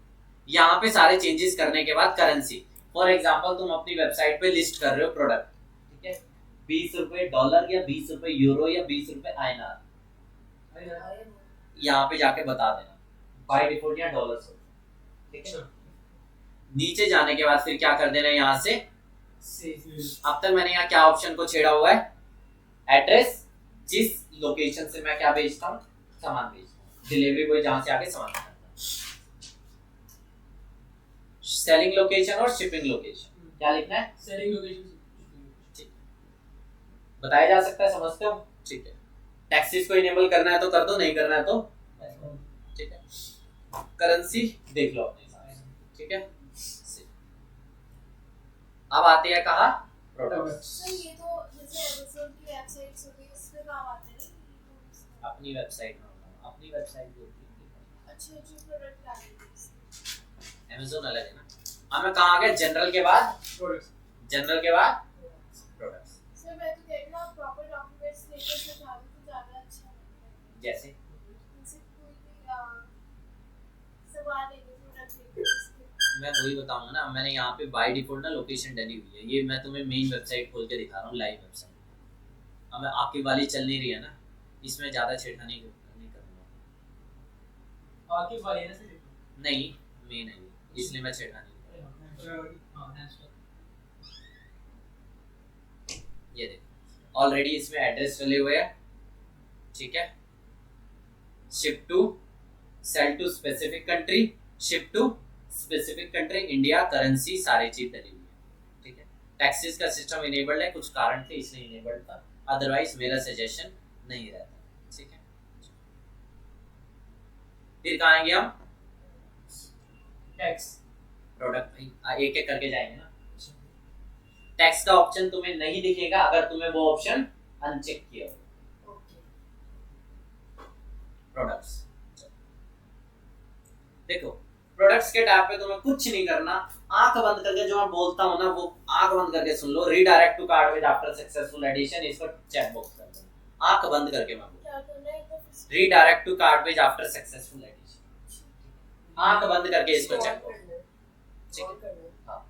यहाँ पे सारे चेंजेस करने के बाद करेंसी, फॉर एग्जांपल तुम अपनी वेबसाइट पे लिस्ट कर रहे हो प्रोडक्ट, ठीक है, $20 या €20 या €20 INR, यहाँ पे जाके बता देना बाय डिफॉल्ट या डॉलर्स हो, ठीक है। नीचे जाने के बाद फिर क्या कर देना, यहाँ से अब तक मैंने यहाँ क्या ऑप्शन को छेड़ा हुआ है, एड्रेस, जिस लोकेशन से मैं क्या भेजता हूँ, सामान भेजता हूँ, डिलीवरी बॉय जहाँ से आके सामान भेजता है। सेलिंग लोकेशन और शिपिंग लोकेशन क्या लिखना है, सेलिंग लोकेशन बताया जा सकता है, समझते हो, ठीक है। टैक्सेस को इनेबल करना है तो कर दो, नहीं करना है तो ठीक है। करेंसी देख लो अपने हिसाब से, ठीक है। अब आते हैं कहाँ, प्रोडक्ट। सर ये तो जैसे Amazon की वेबसाइट्स होती है उसमें काम आते हैं नहीं? अपनी वेबसाइट में होता, अपनी वेबसाइट भी होती है। अच्छा जो प्रोडक्ट आ रही है Amazon अलग है ना। अब मैं कहाँ आ गया, जनरल के बाद, प्रोडक्ट्स जनरल के बाद प्रोडक्ट्स। सर मैं तो कह रही हूँ आप प्रॉपर डॉक्यूमेंट्स लेकर समझा दो तो ज़्यादा अच्छा है। जैसे जैसे कोई भी सवाल है प्रोडक्ट लेकर मैं वही बताऊंगा ना, मैंने यहाँ पे बाय डिफॉल्ट ना लोकेशन डली हुई है, ये मैं तुम्हें मेन वेबसाइट खोल के दिखा रहा हूँ, लाइव वेबसाइट। अब मैं आके वाली चल नहीं रही है ना, इसमें ज़्यादा छेड़खानी नहीं करूँगा। आके वाली है ना सर, नहीं, मेन है ये, इसलिए मैं छेड़खानी नहीं करूँगा। हां नेक्स्ट ये देखो ऑलरेडी इसमें एड्रेस डले हुए हैं, ठीक है। Ship to, sell to specific country, ship to specific country, India, currency, सारी चीज डली हुई है, ठीक है। टैक्सेस का सिस्टम इनेबल्ड है, कुछ कारण थे इसलिए इनेबल्ड था, अदरवाइज मेरा सजेशन नहीं रहता, ठीक है। फिर कहाँ आएंगे हम, टैक्स प्रोडक्ट, भाई एक एक करके जाएंगे ना। टैक्स का ऑप्शन तुम्हें नहीं दिखेगा अगर तुम्हें वो ऑप्शन अनचेक किया हो। प्रोडक्ट्स देखो, प्रोडक्ट्स के टैब पे तुम्हें कुछ नहीं करना, आंख बंद करके जो मैं बोलता हूं ना वो आंख बंद करके सुन लो। Redirect to cart with after successful addition, इसको चेक बॉक्स कर दो, आंख बंद करके मैं बोल, क्या करना है तो redirect to cart with after successful addition, आंख बंद करके इसको चेक बॉक्स, ठीक है। हां,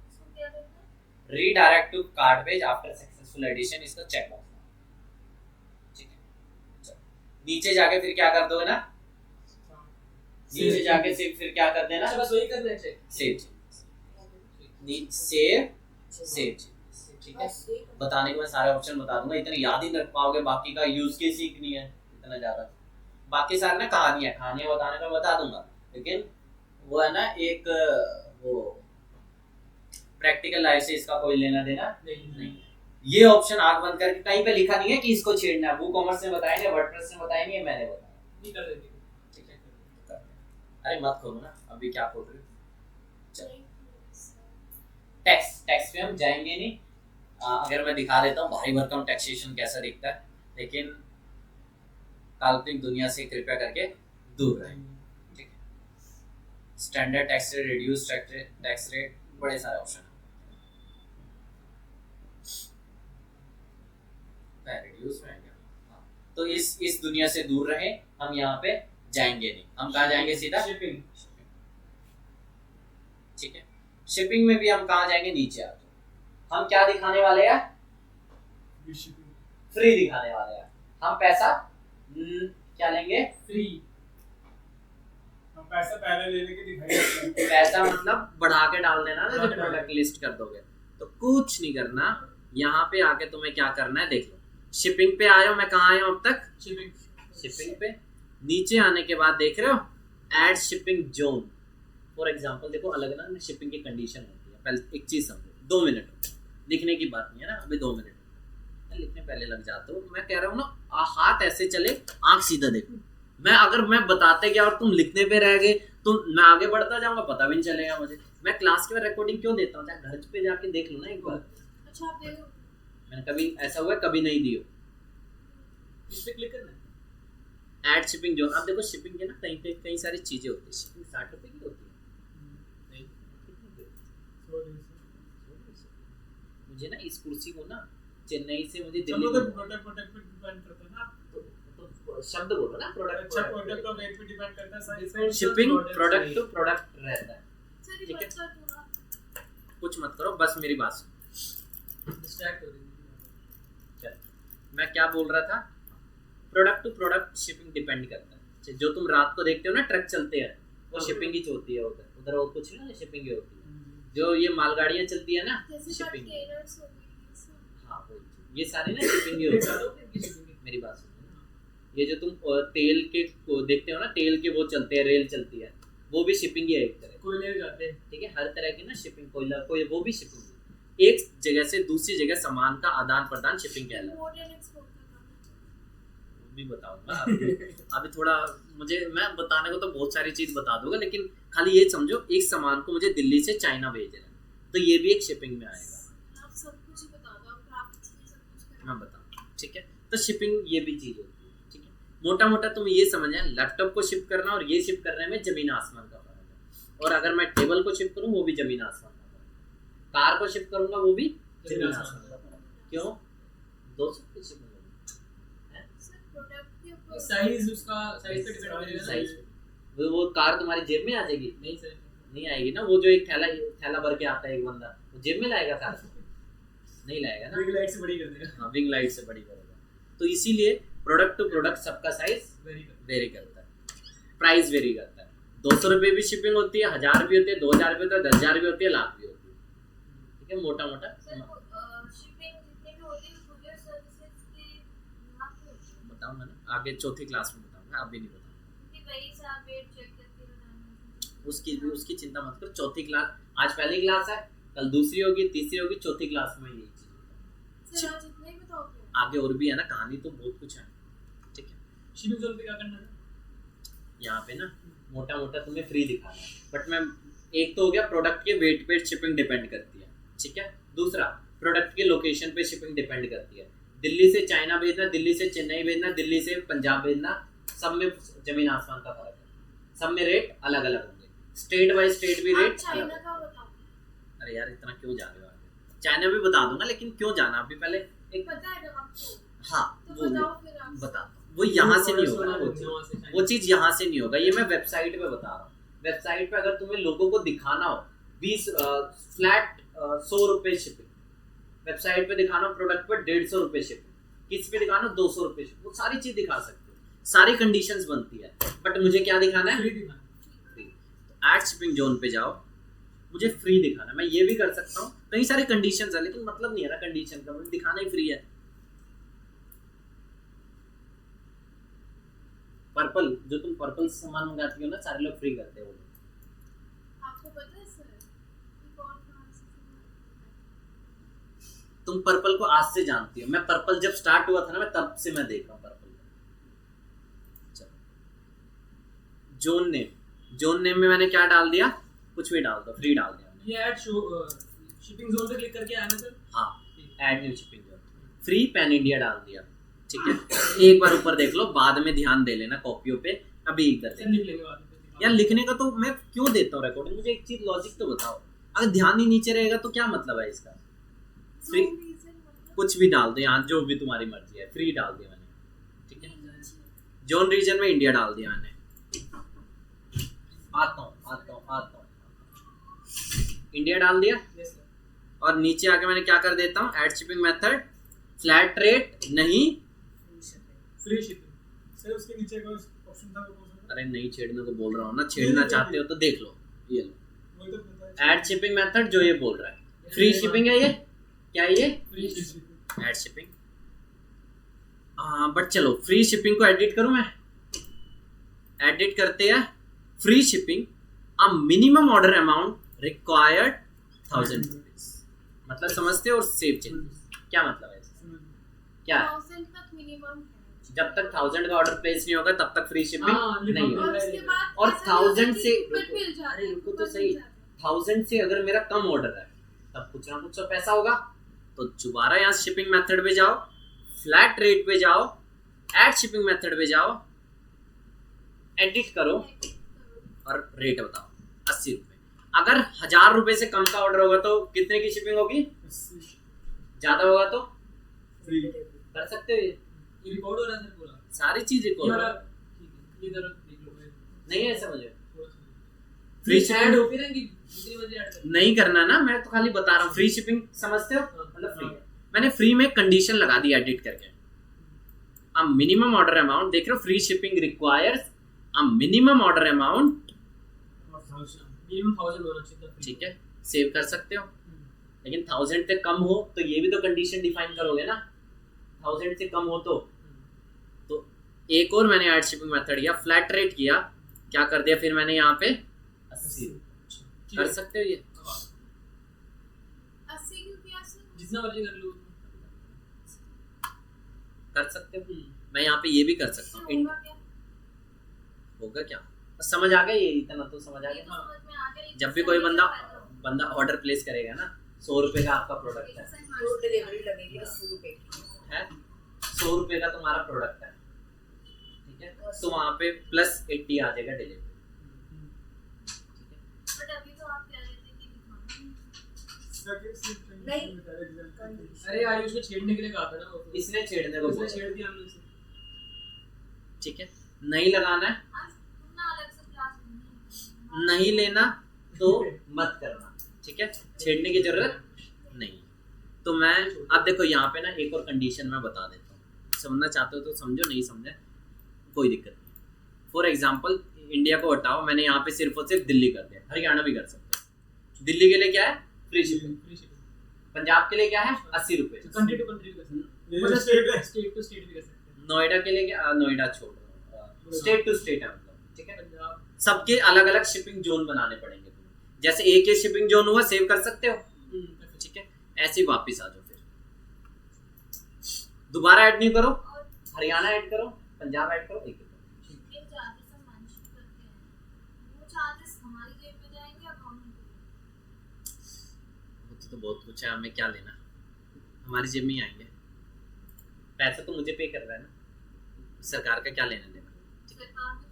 इसको क्या करना है? Redirect to cart page after successful addition, इसको चेक बॉक्स, ठीक है। चलो नीचे जाके फिर क्या कर दोगे ना, नीचे जाके फिर क्या कर देना, अच्छा बस वही करना है, चेक सेव सेव सेव, ठीक है। बताने के मैं सारे ऑप्शन बता दूंगा, इतने याद ही रख पाओगे, बाकी का यूज केस ही नहीं है इतना ज्यादा, बाकी सारे ना कहानियां बताने का बता दूंगा, लेकिन वो है ना एक वो प्रैक्टिकल लाइफ से इसका कोई लेना देना नहीं। ये ऑप्शन आंख बंद करके, कहीं पे लिखा नहीं है कि इसको छेड़ना है, WooCommerce ने बताया नहीं, वर्डप्रेस ने बताया नहीं, मैंने बताया, नहीं कर देती, ठीक है। अरे मत खोलो ना, अभी क्या खोल रहे हो। चलो टैक्स पे हम जाएंगे नहीं, अगर मैं दिखा देता हूँ भारी भरकम टैक्सेशन कैसा दिखता है, लेकिन काल्पनिक दुनिया से कृपया करके दूर रहें, ठीक है। Standard tax rate, reduce tax rate, बड़े सारे ऑप्शन है। रिड्यूस में है क्या? हाँ। तो इस दुनिया से दूर रहे, हम यहाँ पे जाएंगे नहीं। हम कहाँ जाएंगे? सीधा शिपिंग। ठीक है, शिपिंग में भी हम कहाँ जाएंगे? नीचे आ जाओ। हम क्या दिखाने वाले हैं? फ्री दिखाने वाले हैं। हम पैसा क्या लेंगे? फ्री। हम पैसा पहले ले लेके दिखाएंगे। पैसा मतलब बढ़ा के डाल देना ना, जब प्रोडक्ट लिस्ट कर दोगे तो कुछ नहीं करना। यहाँ पे आके तुम्हें क्या करना है देख लो। शिपिंग पे आए हो, मैं कहाँ आया हूँ अब तक? शिपिंग पे। नीचे आने के बाद देख रहे हो add shipping zone. For example देखो, अलग अलग शिपिंग की कंडीशन होती है। पहले एक चीज समझो, 2 मिनट लिखने की बात नहीं है ना, अभी 2 मिनट लिखने पहले लग जाते हो। मैं कह रहा हूँ ना, हाथ ऐसे चले, आंख सीधा देखो। अगर मैं बताते गया और तुम लिखने पे रह गए तो मैं आगे बढ़ता जाऊंगा, पता भी नहीं चलेगा मुझे। मैं क्लास के बाद रिकॉर्डिंग क्यों देता हूँ? घर पे जाके देख लो ना एक बार। अच्छा आप दे दो। मैंने कभी ऐसा हुआ कभी नहीं दियो। इस पे क्लिक करना है। Add shipping zone. अब देखो शिपिंग के ना कई सारी चीजें होती है। शिपिंग 60 रुपए की होती है। मुझे ना इस कुर्सी को ना चेन्नई से मुझे दिल्ली तो प्रोडक्ट पे डिपेंड करता है ना। तो शब्द बोलो ना, प्रोडक्ट। अच्छा, प्रोडक्ट और रेट पे डिपेंड करता है sir. Shipping product to product रहता है। सर ठीक है। मत कर दो ना। कुछ मत करो, बस मेरी बात सुनो। डिस्ट्रैक्ट हो रही है। मैं क्या बोल रहा था? Product to product shipping depend करता है। जो तुम रात को देखते हो ना ट्रक चलते हैं, वो शिपिंग ही होती है। उधर और कुछ नहीं, शिपिंग ही होती है। जो ये मालगाड़ियां चलती है ना, शिपिंग। हाँ ये सारी ना शिपिंग ही होती है। मेरी बात सुनो ना, ये जो तुम तेल के देखते हो ना, तेल के वो चलते हैं, रेल चलती है, वो भी शिपिंग ही है एक तरह। कोयले भी जाते हैं। ठीक है, हर तरह की ना शिपिंग, कोयला कोई वो भी शिपिंग है। एक जगह से दूसरी जगह सामान का आदान प्रदान शिपिंग कहलाता है। भी बताऊंगा अभी थोड़ा मैं बताने को तो बहुत सारी चीज बता दूंगा, लेकिन खाली ये समझो, एक सामान को मुझे दिल्ली से चाइना भेज रहा है तो ये भी एक शिपिंग में आएगा। आप सब कुछ ही बता दो, आप सब कुछ मैं बताऊँ, ठीक है। तो शिपिंग ये भी चीज होती है, ठीक है। मोटा मोटा तुम ये समझे, लैपटॉप को शिप करना और ये शिप करने में जमीन आसमान का फर्क है। और अगर मैं टेबल को शिप करूँ वो भी जमीन आसमान का फर्क है। कार को शिप करूंगा वो भी जमीन आसमान का फर्क है। क्यों? 200 की शिपिंग साइज, उसका साइज पे डिपेंड करेगा। साइज वो कार तुम्हारी जेब में आ जाएगी? नहीं सर, नहीं आएगी ना। वो जो एक थैला भर के आता है एक बंदा, वो जेब में लाएगा कार? नहीं लाएगा ना। विंग लाइट से बड़ी कर देगा। हाँ, विंग लाइट से बड़ी करेगा। तो इसीलिए प्रोडक्ट टू प्रोडक्ट सबका साइज वेरी करता है, प्राइस वेरी करता है। 200 रुपये भी शिपिंग होती है, 1000 भी होती है, 2000 भी होती है, 10,000 भी होती है, लाख भी होती है। ठीक है, मोटा मोटा बताऊंगा ना आगे, चौथी क्लास में बताऊंगा, आप भी नहीं बताऊंगा। उसकी चिंता मत करो। चौथी क्लास, आज पहली क्लास है, कल दूसरी होगी, तीसरी होगी, चौथी क्लास में यही चीज आगे और भी है ना, कहानी तो बहुत कुछ है। ठीक है, शिपिंग जोन पे क्या करना है? यहाँ पे ना मोटा मोटा तुम्हें फ्री दिखाना है, बट मैं एक तो हो गया प्रोडक्ट के वेट पे शिपिंग डिपेंड करती है, ठीक है। दूसरा, प्रोडक्ट के लोकेशन पे शिपिंग डिपेंड करती है। दिल्ली से चाइना भेजना, दिल्ली से चेन्नई भेजना, दिल्ली से पंजाब भेजना, सब में जमीन आसमान का फर्क है। सब में रेट अलग अलग होंगे, स्टेट बाय स्टेट भी रेट अलग। अरे यार इतना क्यों जा रहे हो आगे? चाइना भी बता दूंगा, लेकिन क्यों जाना अभी, पहले एक पता है आपको? हाँ तो वो बताओ फिर आप। बता, वो यहाँ से नहीं होगा ना, वो चीज यहाँ से नहीं होगा। ये मैं वेबसाइट पे बता रहा हूँ। वेबसाइट पे अगर तुम्हें लोगों को दिखाना हो 20 फ्लैट 100 रुपए शिपिंग, वेबसाइट पे दिखाना प्रोडक्ट पर 150 रुपए शिपिंग, किस पे दिखाना 200 रुपए शिपिंग, वो सारी चीज दिखा सकते हो, सारी कंडीशंस बनती है। बट मुझे क्या दिखाना है? फ्री। ऐड शिपिंग जोन पे जाओ, मुझे फ्री दिखाना है। मैं ये भी कर सकता हूँ, कई सारे कंडीशंस है, लेकिन मतलब नहीं है ना कंडीशन का, मुझे दिखाना ही फ्री है। पर्पल, जो तुम पर्पल से सामान मंगाती हो ना, सारे लोग फ्री करते हो। आपको पता है सर कि कौन कहाँ से? तुम पर्पल को आज से जानती हो। मैं पर्पल जब स्टार्ट हुआ था ना, मैं तब से मैं देख रहा हूँ पर्पल। जोन नेम में मैंने क्या डाल दिया? कुछ भी डाल दो, फ्री डाल दिया। ये ऐड शिपिंग जोन पे क्लिक करके आया ना सर? हाँ, add new shipping zone, free pan India डाल दिया। ठीक है, एक बार ऊपर देख लो, बाद में ध्यान दे लेना कॉपियों पे। अभी इधर लिख लेंगे बाद में। यार लिखने का तो मैं क्यों देता हूँ रिकॉर्डिंग, मुझे एक चीज लॉजिक तो बताओ, अगर ध्यान ही नीचे रहेगा तो क्या मतलब है इसका। फ्री कुछ भी डाल दो यहाँ, जो भी तुम्हारी मर्जी है, फ्री डाल दिया मैंने, ठीक है। जोन रीजन में इंडिया डाल दिया मैंने। आता हूँ इंडिया डाल दिया, और नीचे आके मैंने क्या कर देता हूँ, add shipping method, flat rate नहीं फ्री शिपिंग। सर उसके नीचे का ऑप्शन था वो कौन सा था? अरे नहीं छेड़ने को बोल रहा हूँ ना, छेड़ना चाहते हो तो देख लो, ये लो वही तो पता है। ऐड शिपिंग मेथड जो ये बोल रहा है, फ्री शिपिंग है ये, क्या है ये, फ्री शिपिंग। Add shipping. हाँ बट चलो फ्री शिपिंग को एडिट करूँ मैं, एडिट करते हैं, free shipping a minimum order amount required 1000 rupees, मतलब समझते हो, और सेव चेंजेस, क्या मतलब है इसका? क्या है, 1000 तक मिनिमम है। जब तक 1000 का ऑर्डर प्लेस नहीं होगा तब तक फ्री शिपिंग नहीं और होगा। उसके बाद और ऐसा नहीं 1000 होता से कि ऊपर मिल जाता है, अरे रुको तो ऊपर सही, मिल जाता है। 1000 से अगर मेरा कम ऑर्डर है तब कुछ ना कुछ तो पैसा होगा, तो दोबारा यहाँ शिपिंग मेथड पे जाओ, फ्लैट रेट पे जाओ, ऐड शिपिंग मेथड पे जाओ, एडिट करो और रेट बताओ 80 रुपए। अगर 1000 रुपए से कम का ऑर्डर होगा तो कितने की शिपिंग होगी, ज्यादा होगा तो फ्री। कर सकते हो, ये रिकॉर्ड हो रहा है सर पूरा। सारी चीज ये रिकॉर्ड वाला ठीक है, इधर देख लो मैं नहीं है, समझ थोड़ा सा फ्री फ्री ऐड होती है ना कि जितनी मर्जी ऐड कर। नहीं करना ना, मैं तो खाली बता रहा हूँ, फ्री शिपिंग समझते हो, मतलब फ्री। हाँ। मैंने फ्री में कंडीशन लगा दी एडिट करके, अ मिनिमम ऑर्डर अमाउंट, देख रहे हो, free shipping requires a minimum order amount, minimum 1000 होना चाहिए था। ठीक है, सेव कर सकते हो। लेकिन 1000 से कम हो तो ये भी तो कंडीशन डिफाइन करोगे ना, 1000 से कम हो तो एक और मैंने ऐड शिपिंग मेथड किया, फ्लैट रेट किया, क्या कर दिया फिर मैंने यहाँ पे 80 कर सकते हो, ये 80 क्यों किया सर? जितना मर्जी कर लो। कर सकते हो। मैं यहाँ पे ये भी कर सकता हूँ, होगा क्या? होगा क्या, समझ आ गया, ये इतना तो समझ आ ये तो गया। समझ में आ गया, लेकिन जब भी कोई बंदा ऑर्डर प्लेस करेगा ना, 100 रुपए का आपका प्रोडक्ट है, तो डिलीवरी लगेगी 80 रुपए की। 100 रुपए का तुम्हारा प्रोडक्ट है, ठीक है, तो वहाँ पे प्लस 80 आ जाएगा डिलीवरी। बट अभी तो आप कह रहे थे कि दिखाना नहीं। अरे यार उसको छेड़ने के लिए कहा था ना वो। इसने छेड़ने को उसने बोला, छेड़ दिया हमने उसे। ठीक है, नहीं लगाना है, आज तुम ना अलग से क्लास नहीं लेना तो मत करना, ठीक है, छेड़ने की जरूरत नहीं। तो मैं अब देखो यहाँ पे ना एक और कंडीशन मैं बता देता हूँ, समझना चाहते हो तो समझो, नहीं समझे कोई दिक्कत नहीं। फॉर एग्जाम्पल इंडिया को हटाओ, मैंने यहाँ पे सिर्फ और सिर्फ दिल्ली कर दिया, हरियाणा भी कर सकते हो। दिल्ली के लिए क्या है, free shipping. Free shipping. Punjab के लिए क्या है, 80 रुपए। कंट्री टू कंट्री भी कर सकते हैं। ये मतलब स्टेट है। स्टेट टू स्टेट भी कर सकते हैं। नोएडा के लिए क्या, नोएडा छोड़ दो, स्टेट टू स्टेट है मतलब, ठीक है। पंजाब। सबके अलग अलग शिपिंग जोन बनाने पड़ेंगे तुम्हें, जैसे एक ही शिपिंग जोन हुआ सेव कर सकते हो, ठीक है। ऐसे ही वापस आ जाओ, फिर दोबारा ऐड नहीं करो, हरियाणा ऐड करो, पंजाब ऐड करो, एक ये चार्जेस हम मैनेज करते हैं, वो चार्जेस हमारी जेब में जाएंगे या गवर्नमेंट को? तो बहुत कुछ है, हमें क्या लेना, हमारी जेब में ही आएंगे, पैसा तो मुझे पे कर रहा है ना, सरकार का क्या लेना देना। सरकार ने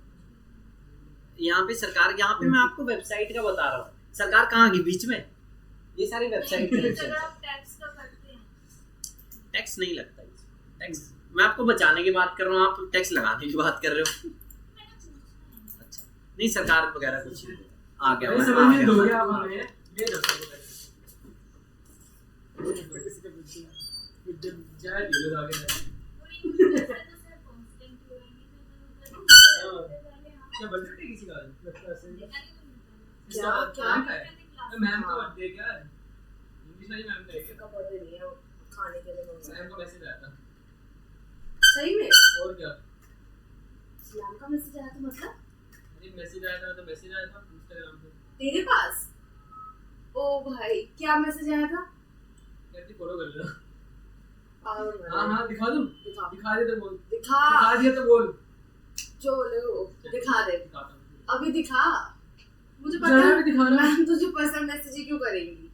यहाँ पे सरकार, यहाँ पे मैं आपको वेबसाइट का बता रहा हूँ, सरकार कहाँ गई बीच में, ये सारी वेबसाइट अगर आप टैक्स का करते हैं, टैक्स नहीं लगता इसमें, टैक्स मैं आपको बचाने की बात कर रहा हूँ, आप टैक्स लगाने की बात कर रहे हो। मैंने पूछा है। अच्छा नहीं, सरकार वगैरह कुछ नहीं, आ गया अरे मैं, समझ आ में गया। दो गया अब हमें ले दो जाए दिलो आगे पूरी मुझे तो सिर्फ कांस्टेंट हो रही है, क्या बंद है किसी का लगता है क्या तो मैम को दे क्या इंग्लिश वाली मैम का किसी का बर्थडे नहीं है, खाने के लिए मंगवाया। मैम को मैसेज आया था सही में और क्या इस्लाम का मैसेज आया तो मतलब मुझे मैसेज आया था, तो मैसेज आया था इंस्टाग्राम पे, तेरे पास? ओ भाई क्या मैसेज आया था? कहती फॉलो कर लो। पागल बना हाँ हाँ दिखा दूँ, दिखा दिखा दे तो बोल, दिखा दिखा दिया तो बोल, जो बोले वो दिखा दे, दिखाता हूँ। अभी दिखा, मुझे जरा पता भी दिखा रहा मैम तुझे पर्सनल मैसेज ही क्यों करेंगी?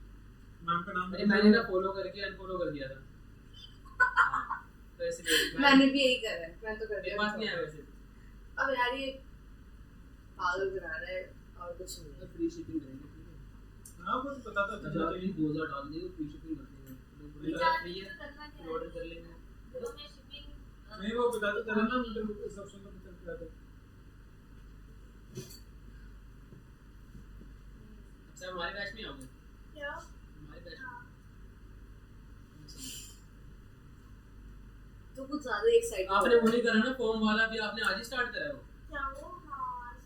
मैम का नाम अरे मैंने ना फॉलो करके अनफॉलो कर दिया था। हाँ, तो इसलिए मैंने भी यही करा है, मैं तो कर मेरे दिया पास नहीं आया वैसे। अब यार ये पागल बना रहा है और कुछ नहीं। तो फ्री शिपिंग करेंगे, ठीक है। हाँ वो तो पता था अच्छा तो ये 2000 डाल दिए, फ्री शिपिंग कर देंगे। फ्री है तो ऑर्डर कर लेंगे। जो मैं शिपिंग नहीं वो बता तो था ना, मतलब इस ऑप्शन का पता क्या था। अच्छा हमारे बैच में आओगे? क्या हमारे बैच में तो कुछ ज्यादा एक्साइटेड आपने वो नहीं करा ना फॉर्म वाला, भी आपने आज ही स्टार्ट करा है वो? क्या वो हाँ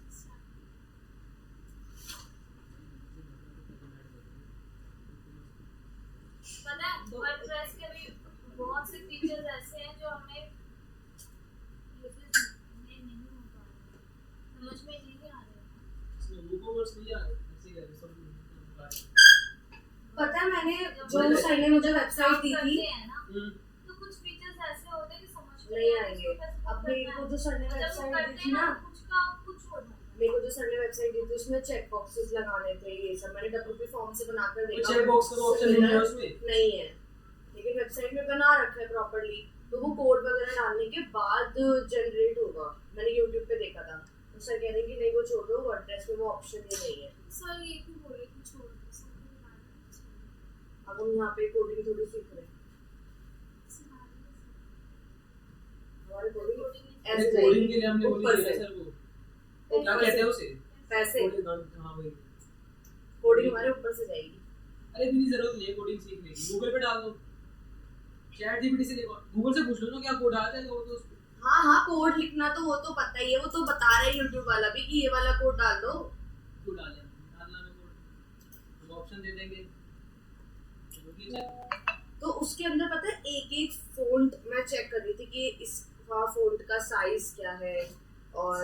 पता है वर्डप्रेस के भी बहुत से फीचर्स ऐसे हैं जो हमें यूजेस में नहीं हो पा रहे, समझ में नहीं आ रहे। इसमें WooCommerce नहीं आ रहा ऐसे ही है सब। पता है मैंने जो सर ने मुझे वेबसाइट दी थी तो कुछ फीचर्स ऐसे होते हैं कि समझ में नहीं आएंगे। अब मेरे को जो सर ने वेबसाइट दी थी ना, कुछ का कुछ हो जाता मेरे को जो सर ने वेबसाइट दी थी उसमें चेक बॉक्सेस लगाने थे, ये सब मैंने WP फॉर्म से बनाकर देखा। चेक बॉक्स का ऑप्शन नहीं है उसमें? नहीं है, लेकिन वेबसाइट में बना रखा है प्रॉपर्ली, तो वो कोड वगैरह डालने के बाद जनरेट होगा। मैंने YouTube पे देखा था, तो सर कह रहे हैं कि नहीं वो छोड़ो, वर्डप्रेस में वो ऑप्शन ही नहीं है। सर ये क्यों बोले कि छोड़ दो सर। अब हम यहाँ पे कोडिंग थोड़ी सीख रहे हैं, हमारी कोडिंग ऐसे कोडिंग के लिए हमने ऊपर बोली से है सर को क्या कहते हैं उसे? पैसे कोडिंग। हां वही कोडिंग हमारे ऊपर से जाएगी। अरे इतनी जरूरत नहीं है कोडिंग सीखने की, गूगल पे डाल दो, चैट जीपीटी से देखो, गूगल से पूछ लो ना क्या कोड आ जाएगा वो तो उसको। हाँ हाँ कोड लिखना तो वो तो पता ही है, वो तो बता रहे हैं YouTube वाला भी कि ये वाला कोड डाल दो। क्यों डालना में कोड हम ऑप्शन दे देंगे तो उसके अंदर पता है एक एक फ़ॉन्ट मैं चेक कर रही थी कि इसका फ़ॉन्ट का साइज क्या है और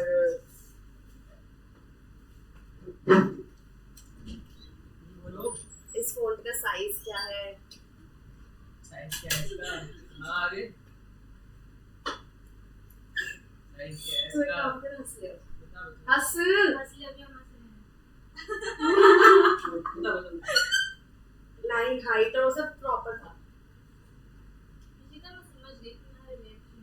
बोलो इस फ़ॉन्ट का साइज क्या है। साइज क्या है इसका? हां आगे साइज क्या है तो इसका? काम कर हंस लियो, बता हंस असली अभी हम बता लाइन हाइट और वो सब प्रॉपर था। इसी का मैं समझ गई कि मेरा रिएक्शन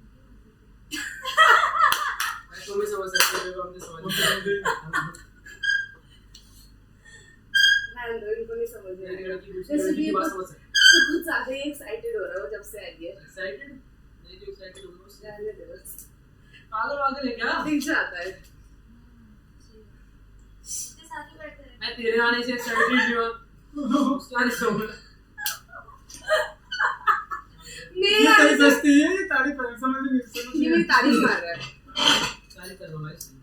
मैं तो भी समझ सकते हो, हमने समझ मैं दो इनको नहीं समझ में मेरी आया। लड़की दूसरी लड़की की बात समझ सकती कुछ ज्यादा ही एक्साइटेड हो रहा है वो जब से आई है। है। एक्साइटेड नहीं जो एक्साइटेड हो उससे रहने दे बस, पागल है क्या? दिख जाता है। इसके साथ ही बैठे हैं। मैं तेरे आने से एक्साइटेड हूं, उसके आने से हूं। मेरे ये आने से तारीफ है, ये तारीफ है, समझ नहीं ये मेरी तारीफ मार रहा है। तारीफ कर रहा हूं इसकी।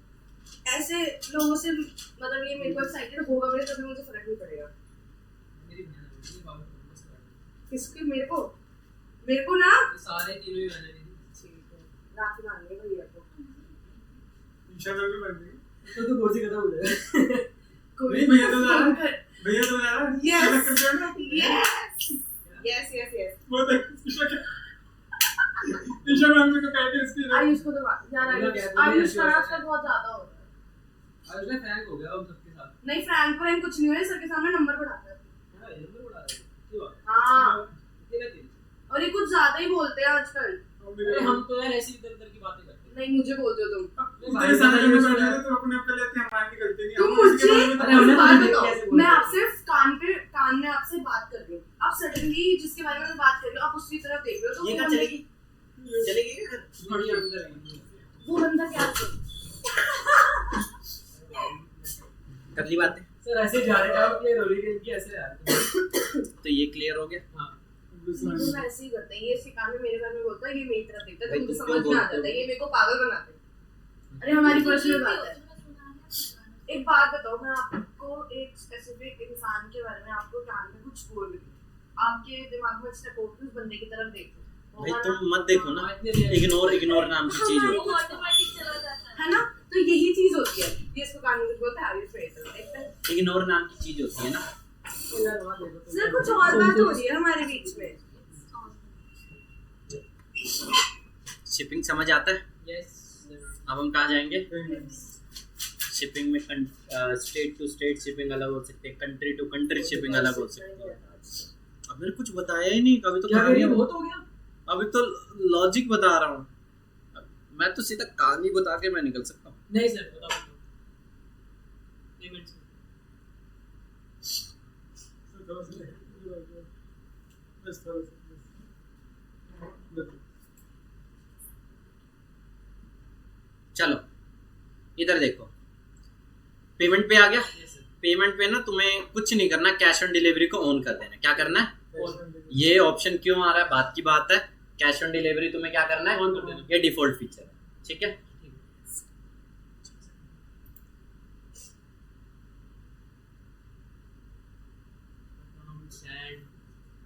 ऐसे लोगों से मतलब ये मेरे को एक्साइटेड होगा मेरे तभी मुझे फर्क नहीं पड़ेगा। मेरी बहन है, ये बात बस कर। किसके? मेरे को ना ये सारे तीनों ही बहनें मेरी। ठीक है, राखी बांधनी है भैया को। इंशाल्लाह भी बन गई। तो बहुत ही खत्म हो जाएगा। नहीं भैया तो जा रहा है, भैया तो जा रहा है। Yes. चलो कर दो ना। यस बहुत है। ईशा मैम को कह के इसकी आयुष को तो यार आयुष का रास्ता बहुत ज्यादा हो रहा है। आज मैं फ्रैंक हो गया हम सबके साथ। नहीं फ्रैंक फ्रैंक कुछ नहीं हुआ, सर के सामने नंबर बढ़ाता है। हां ये नंबर बढ़ा रहे हैं क्यों? हाँ तेरा तेरी। और ये कुछ ज्यादा ही बोलते हैं आजकल। अरे हम तो यार ऐसी इधर-उधर की बातें करते हैं। नहीं मुझे बोलते हो तुम। तेरे सामने में बैठे थे तो अपने पे लेते हैं, हमारी गलती नहीं। तुम हम उसके मुझे बारे में अरे हमने एक बात तो बताओ, कैसे बोला? मैं आपसे कान में आपसे बात कर रही हूँ, आप सडनली जिसके बारे में मैं बात कर रही हूँ आप उसकी तरफ देख रहे हो तो ये वो कहाँ बंदे- चलेगी? चलेगी क्या? बढ़िया करेंगे। वो बंदा क्या कर ली बातें। सर ऐसे जा रहे हैं आप क्लियर हो रही है इनकी ऐसे यार। तो ये क्लियर हो गया। हां तुम ऐसे ही करते हैं, ये सिकान में मेरे बारे में बोलता है, ये मेरी तरफ देखता है भाई तो मुझे तुम समझ क्यों में आ बोलते जाता है, हो? ये मेरे को पागल बनाते हैं। अरे हमारी पर्सनल बात है। एक बात बताओ, मैं आपको एक स्पेसिफिक इंसान के बारे में आपको कान में कुछ बोल रही हूँ, आपके दिमाग में स्टेप होकर उस बंदे की तरफ देखो भाई तुम मत देखो ना, इग्नोर नाम की चीज होती है। ऑटोमेटिक चला जाता है ना, तो यही चीज होती है, ये इसको कान में कुछ बोलता है आगे फेस देखते हैं। इग्नोर नाम की चीज होती है ना। यार वहां देखो सर कुछ और बात हो रही है हमारे बीच में। शिपिंग समझ आता है? यस अब हम कहाँ जाएंगे? शिपिंग में स्टेट टू स्टेट शिपिंग अलग हो सकती है, कंट्री टू कंट्री शिपिंग अलग हो सकती है। अब मैंने कुछ बताया ही नहीं, अभी तो क्या कहानी ये बहुत हो गया। अभी तो लॉजिक बता रहा हूँ। मैं तो सीधा कहानी बता के मैं निकल सकता हूँ। नहीं सर बताओ पेमेंट्स में चलो इधर देखो, पेमेंट पे आ गया। पेमेंट पे ना तुम्हें कुछ नहीं करना, कैश ऑन डिलीवरी को ऑन कर देना। क्या करना है, ये ऑप्शन क्यों आ रहा है, बात की बात है। कैश ऑन डिलीवरी तुम्हें क्या करना है, ऑन कर देना। ये डिफॉल्ट फीचर है, ठीक है।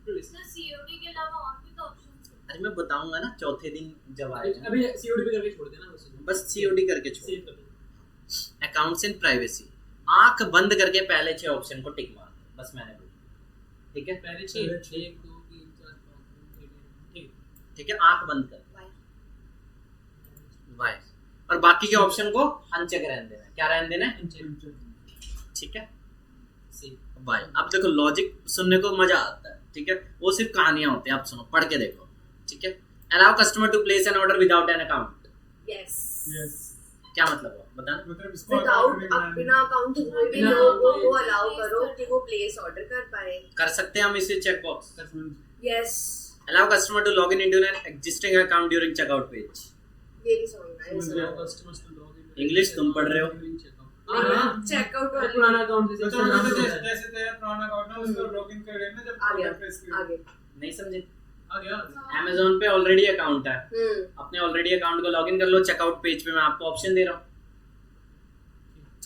सर सीओडी के अलावा और भी तो ऑप्शंस हैं। अरे मैं बताऊंगा ना चौथे दिन जब आएगा, अभी सीओडी पे करके छोड़ देना बस सीओडी करके छोड़। सेव कर देना। अकाउंट्स एंड प्राइवेसी, आंख बंद करके पहले 6 ऑप्शन को टिक मार दो, बस मैंने बोला, ठीक है। पहले 6 1 2 3 4 5 6 ठीक है, आंख बंद कर वाई, और बाकी के ऑप्शन को अनचेक रहने देना। क्या रहने देना है, ठीक है। वाई, अब देखो लॉजिक सुनने को मजा आता है, ठीक है। वो सिर्फ कहानियां होती हैं, आप सुनो, पढ़ के देखो, ठीक है। Allow customer to place an order without an account. Yes क्या मतलब है बताना। मतलब इसको विदाउट बिना अकाउंट के कोई भी लोगों को अलाउ करो कि वो प्लेस ऑर्डर कर पाए। कर सकते हैं हम इसे check box. Yes, allow customer to log in into an existing account during checkout page. ये भी समझना है, ये समझना customers to log in. English तुम पढ़ रहे हो। हां, चेकआउट और पुराना अकाउंट जैसे तेरा पुराना अकाउंट है उसको लॉगिन कर लेना जब आ गया, प्रेस करें। आगे नहीं समझे, आ गया। Amazon पे ऑलरेडी अकाउंट है, अपने ऑलरेडी अकाउंट को लॉगिन कर लो। चेकआउट पेज पे मैं आपको ऑप्शन दे रहा हूँ,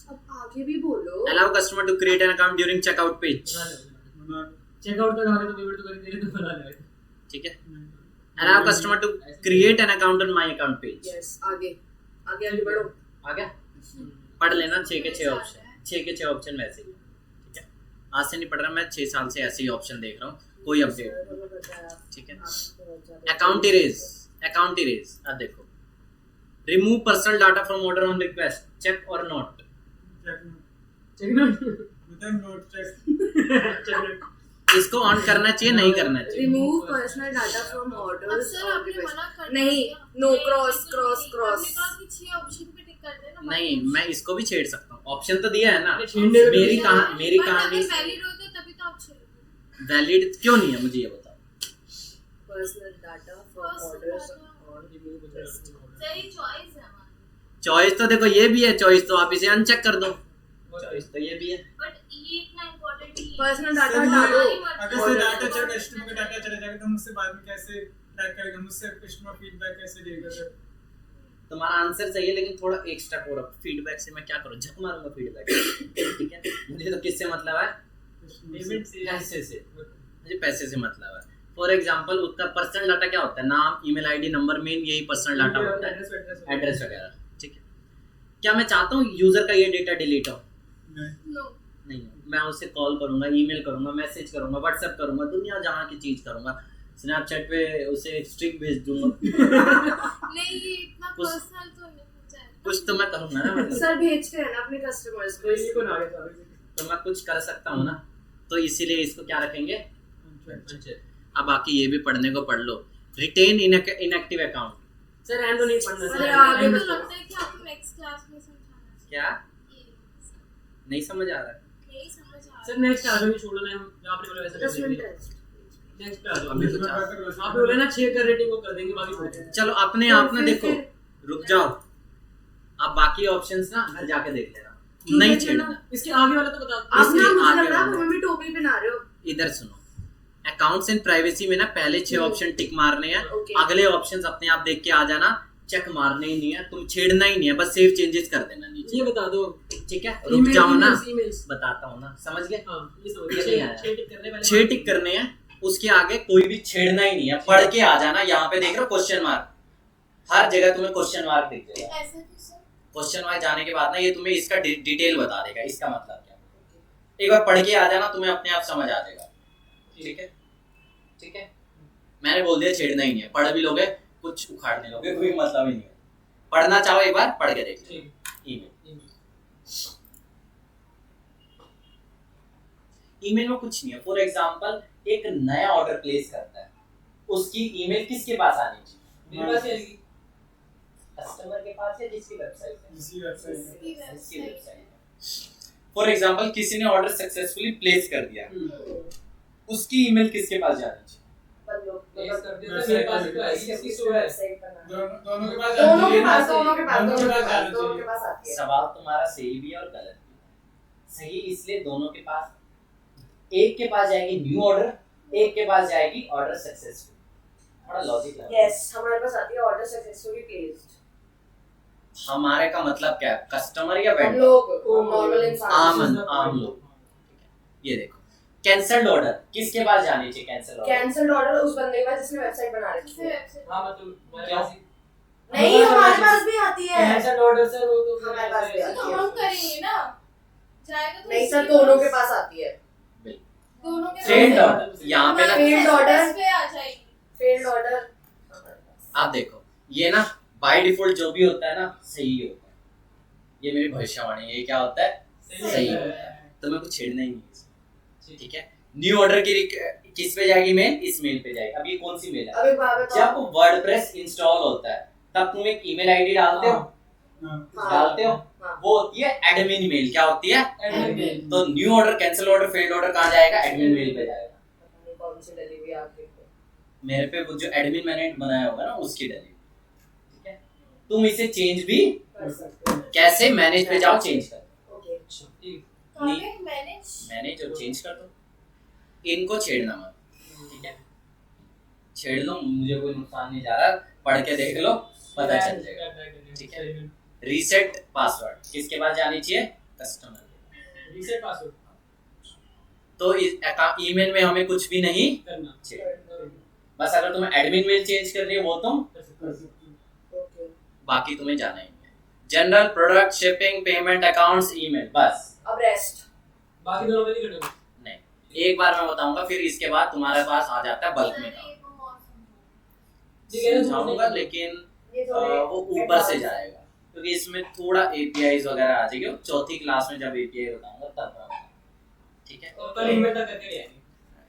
अब आगे भी बोलो। Allow customer to create an account during checkout page. Checkout तक आ गए तो पेमेंट तो करेंगे तो बना लेगा। ठीक है। Allow customer to create an account on my account page. Yes, आगे आगे आगे बढ़ो। आ गया, पढ़ लेना 6 के 6 ऑप्शन, 6 के 6 ऑप्शन वैसे ही, ठीक है। आज से नहीं पढ़ रहा मैं, 6 साल से ऐसे ही ऑप्शन देख रहा हूँ, कोई अपडेट, ठीक है। अकाउंट इरेज, अकाउंट इरेज, अब देखो, remove personal data from order on request, check और नॉट। चेक नोट मतलब नोट चेक इसको ऑन करना चाहिए, नहीं करना चाहिए। रिमूव पर्सनल डाटा फ्रॉम अब ऑर्डर्स सर आपने मना कर नहीं, दिया। नो नहीं, क्रॉस नहीं, क्रॉस नहीं, क्रॉस। आपने कहा कि 6 ऑप्शन पे टिक कर देना। नहीं, मैं इसको भी छेड़ सकता हूँ, ऑप्शन तो दिया है ना। छेड़ने में मेरी भी कहानी, मेरी But कहानी अगर वैलिड होते तभी तो आप छेड़ोगे। वैलिड क्यों नहीं है, मुझे ये बताओ। पर्सनल डाटा फ्रॉम ऑर्डर्स और रिमूव सही चॉइस है हमारी। चॉइस तो देखो ये भी है, चॉइस तो आप इसे अनचेक कर दो, चॉइस तो ये भी है। बट ये इतना इम्पोर्टेंट नहीं है। पर्सनल डाटा हटा दो। अगर से डाटा चला कस्टमर का डाटा चला जाएगा तो मुझसे बाद में कैसे ट्रैक करेगा, मुझसे कस्टमर फीडबैक कैसे देगा सर। तुम्हारा आंसर सही है, लेकिन थोड़ा एक स्टेप और अप। फीडबैक से मैं क्या करूं, झक मारूंगा फीडबैक, ठीक है। मुझे तो किससे मतलब है, पेमेंट से, पैसे से, मुझे पैसे से मतलब है। फॉर एग्जांपल उसका पर्सनल डाटा क्या होता है, नाम, ईमेल आईडी, नंबर, मेन यही पर्सनल डाटा होता है, एड्रेस वगैरह, ठीक है। क्या मैं चाहता हूँ यूजर का ये डेटा डिलीट हो? नो नहीं, मैं उसे कॉल करूंगा, ईमेल करूंगा, मैसेज करूंगा, व्हाट्सएप करूंगा, दुनिया जहां की चीज करूंगा, स्नैपचैट पे उसे स्ट्रिक भेज दूंगा। नहीं, ये इतना कुछ- पर्सनल तो नहीं है। कुछ तो मैं करूंगा ना, मतलब सर भेजते हैं ना अपने कस्टमर्स को इसको ना आगे तो तो मैं कुछ कर सकता हूँ ना, तो इसीलिए इसको क्या रखेंगे। अच्छा अब बाकी ये भी पढ़ने को पढ़ लो। Retain inactive account, sir and नहीं पढ़ना अरे सर। आगे मुझे बताओ। लगता है कि आपको नेक्स्ट क्लास में समझाना चाहिए। क्या ये नहीं समझ आ रहा है? नहीं समझ आ रहा। सर नेक्स्ट आ जाओ, छोड़ना है हम आपने बोला वैसा 10 कर मिनट देंगे। है। नेक्स्ट पे आ जाओ। अभी तो चार। आप बोले ना 6 का रेटिंग वो कर देंगे, बाकी छोड़ देंगे। चलो अपने तो आप में फिर- देखो, रुक जाओ। अब बाकी ऑप्शंस ना घर जाके देख लेना, ठीक नहीं है, छेड़ना। इसके आगे वाला तो बता आप इसके ना मुझे आगे लग रहा है वाला। आप हमें भी टोपी पहना रहे हो। इधर सुनो, अकाउंट्स एंड प्राइवेसी में ना पहले 6 ऑप्शन टिक मारने हैं, ओके। अगले ऑप्शंस अपने आप देख के आ जाना, चेक मारने ही नहीं है, तुम छेड़ना ही नहीं है, बस सेव चेंजेस कर देना नीचे, ये बता दो। ठीक है। रुक जाओ ना, ईमेल्स बताता हूँ ना, समझ गए। हां ये समझ ये नहीं आया। 6 टिक करने पहले 6 टिक करने हैं, उसके आगे कोई भी छेड़ना ही नहीं है, पढ़ के आ जाना। यहाँ पे देख रहे हो क्वेश्चन मार्क, हर जगह तुम्हें क्वेश्चन मार्क दिख जाएगा। ऐसा क्यों सर? क्वेश्चन मार्क जाने के बाद ना ये तुम्हें इसका डिटेल बता देगा, इसका मतलब क्या। एक बार पढ़ के आ जाना, तुम्हें अपने आप समझ आ जाएगा, ठीक है। ठीक है, मैंने बोल दिया छेड़ना ही नहीं है, पढ़ भी लोगे कुछ उखाड़ नहीं लोगे, कोई मतलब ही नहीं है। पढ़ना चाहो एक बार पढ़ के देख लो। ईमेल, ईमेल में कुछ नहीं है। फॉर एग्जांपल एक नया ऑर्डर प्लेस करता है, उसकी ईमेल किसके पास आनी चाहिए? मेरे पास आएगी। कस्टमर के पास है, जिसकी वेबसाइट है, इसी वेबसाइट में इसकी जिसकी वेबसाइट वेबसाइट है। फॉर एग्जांपल किसी ने ऑर्डर सक्सेसफुली प्लेस कर दिया, उसकी ईमेल किसके पास जानी चाहिए? प्लेस कर दिया तो मेरे पास ही तो आएगी, किसकी शो है? दोनों के पास दोनों के जाना पास चाहिए। दोनों के पास दोनों के पास जाना दोनों के चाहिए। पास आती है। सवाल तुम्हारा सही भी है और गलत भी। सही इसलिए दोनों के पास, एक के पास जाएगी न्यू ऑर्डर, एक के पास जाएगी ऑर्डर सक्सेसफुल। बड़ा लॉजिक लगा। यस, हमारे पास आती है ऑर्डर सक्सेसफुली प्लेस्ड। हमारे का मतलब क्या है? कस्टमर या हम वेंडर? लोग नॉर्मल इंसान आम लोग। ये देखो कैंसल्ड ऑर्डर किसके पास जानी चाहिए? कैंसल ऑर्डर कैंसिल्ड ऑर्डर उस बंदे के पास जिसने वेबसाइट बना रखी है। हाँ मतलब क्यों? नहीं, हमारे पास भी आती है। कैंसिल ऑर्डर से वो तो हमारे पास भी आती तो है। हम करेंगे ना, जाएगा तो नहीं सर, उसी दोनों पास। के पास आती है। दोनों के फेल्ड पास। ऑर्डर यहाँ पे ना, Failed order। पे आ जाएगी। फेल्ड ऑर्डर आप देखो ये ना बाय डिफॉल्ट जो भी होता है ना सही होता है। ये मेरी भविष्यवाणी है। ये क्या होता है? सही होता है। तो मैं कुछ छेड़ना ही नहीं। ठीक है, न्यू ऑर्डर की किस पे जाएगी मेल? इस मेल पे जाएगी। अब ये कौन सी मेल है? अब एक बात बताओ। जब वर्डप्रेस इंस्टॉल होता है तब तुम एक ईमेल आईडी डालते हो, हाँ। डालते हो, हाँ। वो होती है एडमिन मेल। क्या होती है? एडमिन। तो new order, cancel order, failed order कहाँ जाएगा? एडमिन मेल पे जाएगा। पता नहीं कौन सी डली हुई है आपके पे। मेरे पे वो जो एडमिन मैंने बनाया होगा ना उसकी डली। ठीक है, तुम इसे चेंज भी कर सकते हो। कैसे? मैनेज पे जाओ, चेंज कर। ओके। ठीक। कहाँ पे? मैनेज। मैनेज और चेंज कर दो। इनको छेड़ना मत। ठीक है, छेड़ लो, मुझे कोई नुकसान नहीं जा रहा। पढ़ के देख लो, पता चल जाएगा। ठीक है, रीसेट पासवर्ड किसके पास जानी चाहिए? कस्टमर। रीसेट पासवर्ड तो इस ईमेल में हमें कुछ भी नहीं करना। छेड़। बस अगर तुम्हें एडमिन मेल चेंज कर रही है वो तुम, ओके। बाकी तुम्हें जाना ही नहीं है। General, product, shipping, payment, accounts, email, बस। अब रेस्ट। बाकी दोनों में नहीं करेंगे। नहीं, एक बार मैं बताऊंगा, फिर इसके बाद तुम्हारे पास आ जाता है बल्क में काम। एक और समझो। ठीक है, समझाऊंगा लेकिन ये थोड़े वो ऊपर से जाएगा क्योंकि इसमें थोड़ा एपीआईज वगैरह आ जाएगी। चौथी क्लास में जब एपीआई बताऊंगा तब मैं बताऊंगा। ठीक है, और कल ईमेल तक करके आएंगे।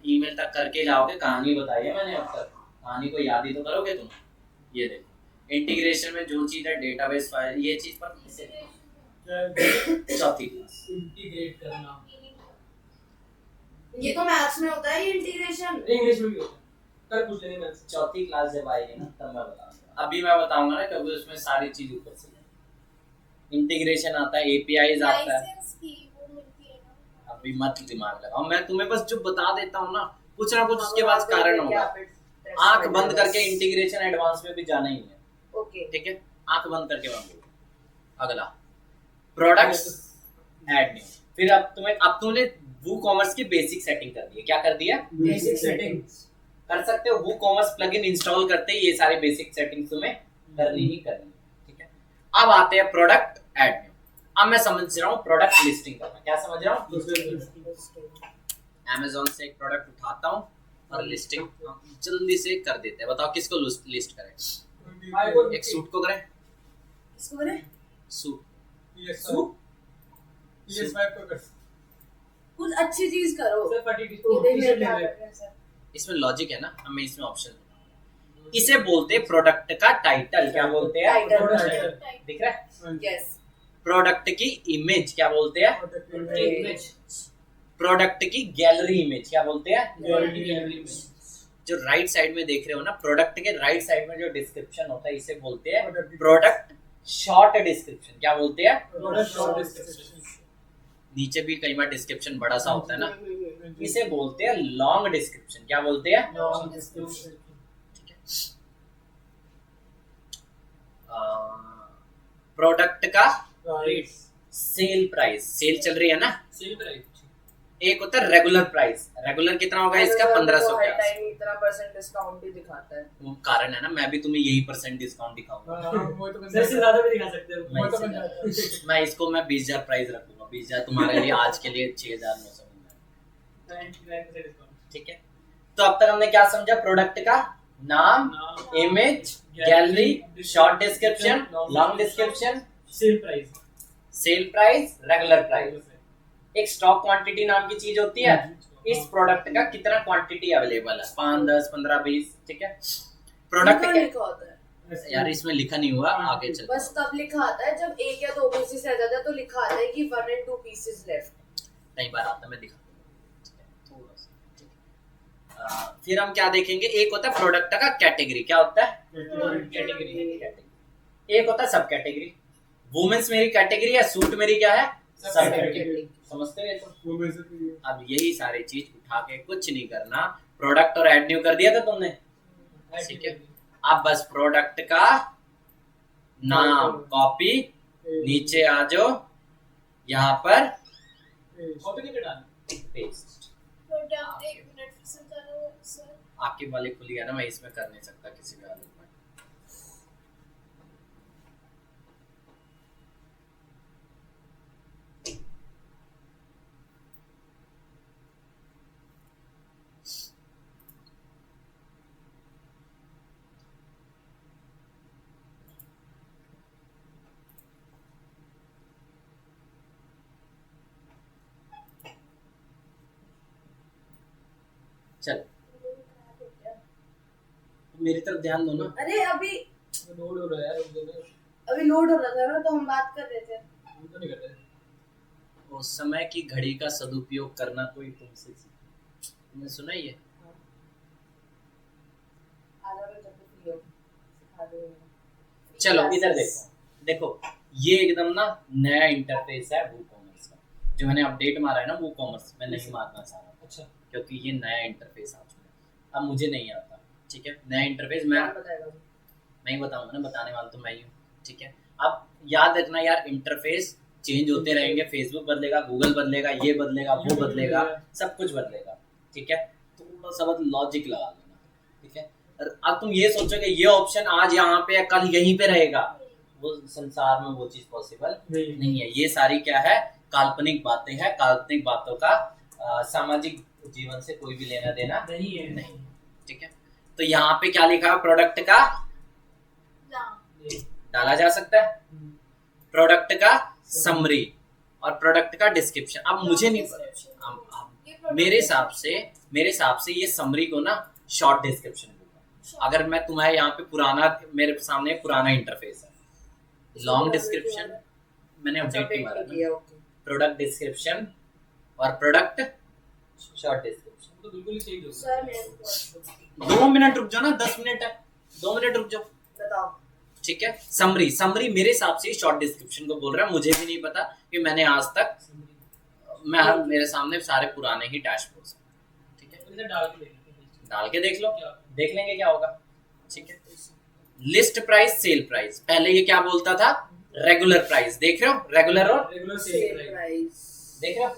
ईमेल तक करके जाओगे। कहानी बताई है मैंने अब तक, कहानी को याद ही तो करोगे तुम। ये देखो इंटीग्रेशन में जो चीज है डेटाबेस फाइल, ये चीज पर चौथी क्लास। इंटीग्रेट करना ये तो मैथ्स में होता है, ये इंटीग्रेशन। इंग्लिश में भी होता है। कल पूछ लेंगे मैम से। चौथी क्लास जब आएगी ना तब मैं बताऊंगा। अभी मैं बताऊंगा ना क्योंकि उसमें सारी चीज ऊपर से इंटीग्रेशन आता है, एपीआईज आता है। लाइसेंस की वो मिलती है ना। अभी मत दिमाग लगाओ, मैं तुम्हें बस जो बता देता हूँ ना कुछ ना कुछ उसके बाद कारण होगा। आंख बंद करके इंटीग्रेशन एडवांस में भी जाना ही है। ओके। ठीक है, आंख बंद करके मैं बोलूँ। अगला प्रोडक्ट्स ऐड न्यू। फिर अब तुमने वू कॉमर्स की बेसिक सेटिंग कर दी है। क्या कर दिया? बेसिक सेटिंग्स कर सकते हो। वू कॉमर्स प्लगइन इंस्टॉल करते ही ये सारी बेसिक सेटिंग्स तुम्हें करनी ही करनी है। ठीक है, अब आते हैं प्रोडक्ट ऐड न्यू। अब मैं समझ रहा हूँ प्रोडक्ट लिस्टिंग करना। क्या समझ रहा हूँ? Amazon से एक प्रोडक्ट उठाता हूँ और लिस्टिंग जल्दी से कर देते हैं। बताओ किसको लिस्ट करें? एक सूट को करें? इसको करें? सूट। ये स्वाइप को कर। कुछ अच्छी चीज करो। सर फटी ये देख टी-शर्ट ले ले क्या लो। कर रहे हैं सर। इसमें लॉजिक है ना, हमें इसमें ऑप्शन इसे बोलते हैं प्रोडक्ट का टाइटल। क्या बोलते हैं? टाइटल। दिख रहा है? यस। प्रोडक्ट की इमेज क्या बोलते हैं? इमेज प्रोडक्ट की गैलरी इमेज क्या बोलते हैं? गैलरी जो राइट साइड में देख रहे हो ना, प्रोडक्ट के राइट साइड में जो डिस्क्रिप्शन होता है इसे बोलते हैं प्रोडक्ट शॉर्ट डिस्क्रिप्शन। क्या बोलते हैं? Product short description. नीचे भी कई बार डिस्क्रिप्शन बड़ा सा होता है ना, इसे बोलते हैं लॉन्ग डिस्क्रिप्शन। क्या बोलते हैं? Long description. ठीक है, प्रोडक्ट का रेट सेल प्राइस। सेल चल रही है ना। Sale price. एक होता है रेगुलर प्राइस। रेगुलर कितना होगा इसका? 1500 हर का। टाइम इतना % डिस्काउंट ही दिखाता है। वो कारण है ना, मैं भी तुम्हें यही % डिस्काउंट दिखाऊंगा। वो तो बन सर से ज्यादा भी दिखा सकते हो। मैं वो तो इससे बन जाता है। मैं इसको मैं 20,000 प्राइस रखूंगा। 20,000 तुम्हारे लिए आज के लिए 6,900। 99% डिस्काउंट। ठीक है, तो अब तक हमने क्या समझा? प्रोडक्ट का नाम, image, gallery, short description, long description, sale price. Sale price, regular price. एक स्टॉक क्वांटिटी नाम की चीज होती है। इस प्रोडक्ट का कितना क्वांटिटी अवेलेबल है? 5, 10, 15, 20। ठीक है, प्रोडक्ट लिखा के लिखा होता है। यार इसमें लिखा नहीं हुआ, आगे चल। बस तब लिखा आता है जब एक या दो पीसेस रह जाता है, तो लिखा आता है कि 1 and 2 pieces left। कई बार आता है, मैं दिखा दूंगा थोड़ा सा, ठीक है। फिर हम क्या देखेंगे, एक होता है प्रोडक्ट का कैटेगरी, क्या होता है कैटेगरी, एक होता है सब कैटेगरी। वुमेन्स मेरी कैटेगरी है, सूट मेरी क्या है सब कैटेगरी, समझते हैं तो। अब यही सारी चीज उठा के कुछ नहीं करना, प्रोडक्ट और ऐड न्यू कर दिया था तुमने, ठीक है। अब बस प्रोडक्ट का नाम कॉपी, नीचे आ जाओ, यहाँ पर कॉपी नहीं डालना, पेस्ट। प्रोडक्ट 1 मिनट फिर से करो सर। आपकी वाली खुली है ना, मैं इसमें कर नहीं सकता किसी भी हालत में। चल मेरी तरफ ध्यान दो ना। अरे अभी लोड हो रहा है यार, अभी लोड हो रहा था ना, तो हम बात कर रहे थे। हम तो नहीं कर रहे। उस समय की घड़ी का सदुपयोग करना कोई तुमसे तुमने सुना ही है। चलो इधर देखो, देखो ये एकदम ना नया इंटरफेस है वूकॉमर्स का, जो मैंने अपडेट मारा है ना वूकॉमर्स, मैं नहीं मारना चाह रहा था, अच्छा क्योंकि ये नया इंटरफेस आ चुका है, अब मुझे नहीं आता, ठीक है। नया इंटरफेस मैं ही बताऊंगा ना, बताने वाला तो मैं ही हूँ, ठीक है। अब याद रखना यार, इंटरफेस चेंज होते रहेंगे, फेसबुक बदलेगा, गूगल बदलेगा, ये बदलेगा, वो बदलेगा, सब कुछ बदलेगा, ठीक है। थोड़ा सा बस लॉजिक लगा लेना, ठीक है। अब तुम ये सोचोगे ये ऑप्शन आज यहाँ पे है कल यहीं पे रहेगा, वो संसार में वो चीज पॉसिबल नहीं है। ये सारी क्या है, काल्पनिक बातें हैं, काल्पनिक बातों का सामाजिक जीवन से कोई भी लेना देना नहीं है, नहीं, ठीक है। तो यहाँ पे क्या लिखा है, प्रोडक्ट का डाला जा सकता है, प्रोडक्ट का समरी और प्रोडक्ट का डिस्क्रिप्शन। अब मुझे नहीं पता, मेरे हिसाब से ये समरी को ना शॉर्ट डिस्क्रिप्शन होगा। अगर मैं तुम्हारे यहाँ पे पुराना, मेरे सामने पुराना इंटरफेस है, लॉन्ग डिस्क्रिप्शन मैंने अपडेट नहीं मारा ना, प्रोडक्ट डिस्क्रिप्शन और प्रोडक्ट शॉर्ट डिस्क्रिप्शन, तो बिल्कुल ही सही होगा। सर 2 मिनट रुक जाओ ना, 10 मिनट है, 2 मिनट रुक जाओ, बताओ, ठीक है। समरी मेरे हिसाब से शॉर्ट डिस्क्रिप्शन को बोल रहा है, मुझे भी नहीं पता कि मैंने आज तक, मेरे सामने सारे पुराने ही डैशबोर्ड्स, ठीक है। इधर डाल के देख लो, देख लेंगे क्या होगा, ठीक है। लिस्ट प्राइस, सेल प्राइस, पहले ये क्या बोलता था, रेगुलर प्राइस, देख रहे हो, रेगुलर और रेगुलर सेल सेल प्राइस, देख रहे हो।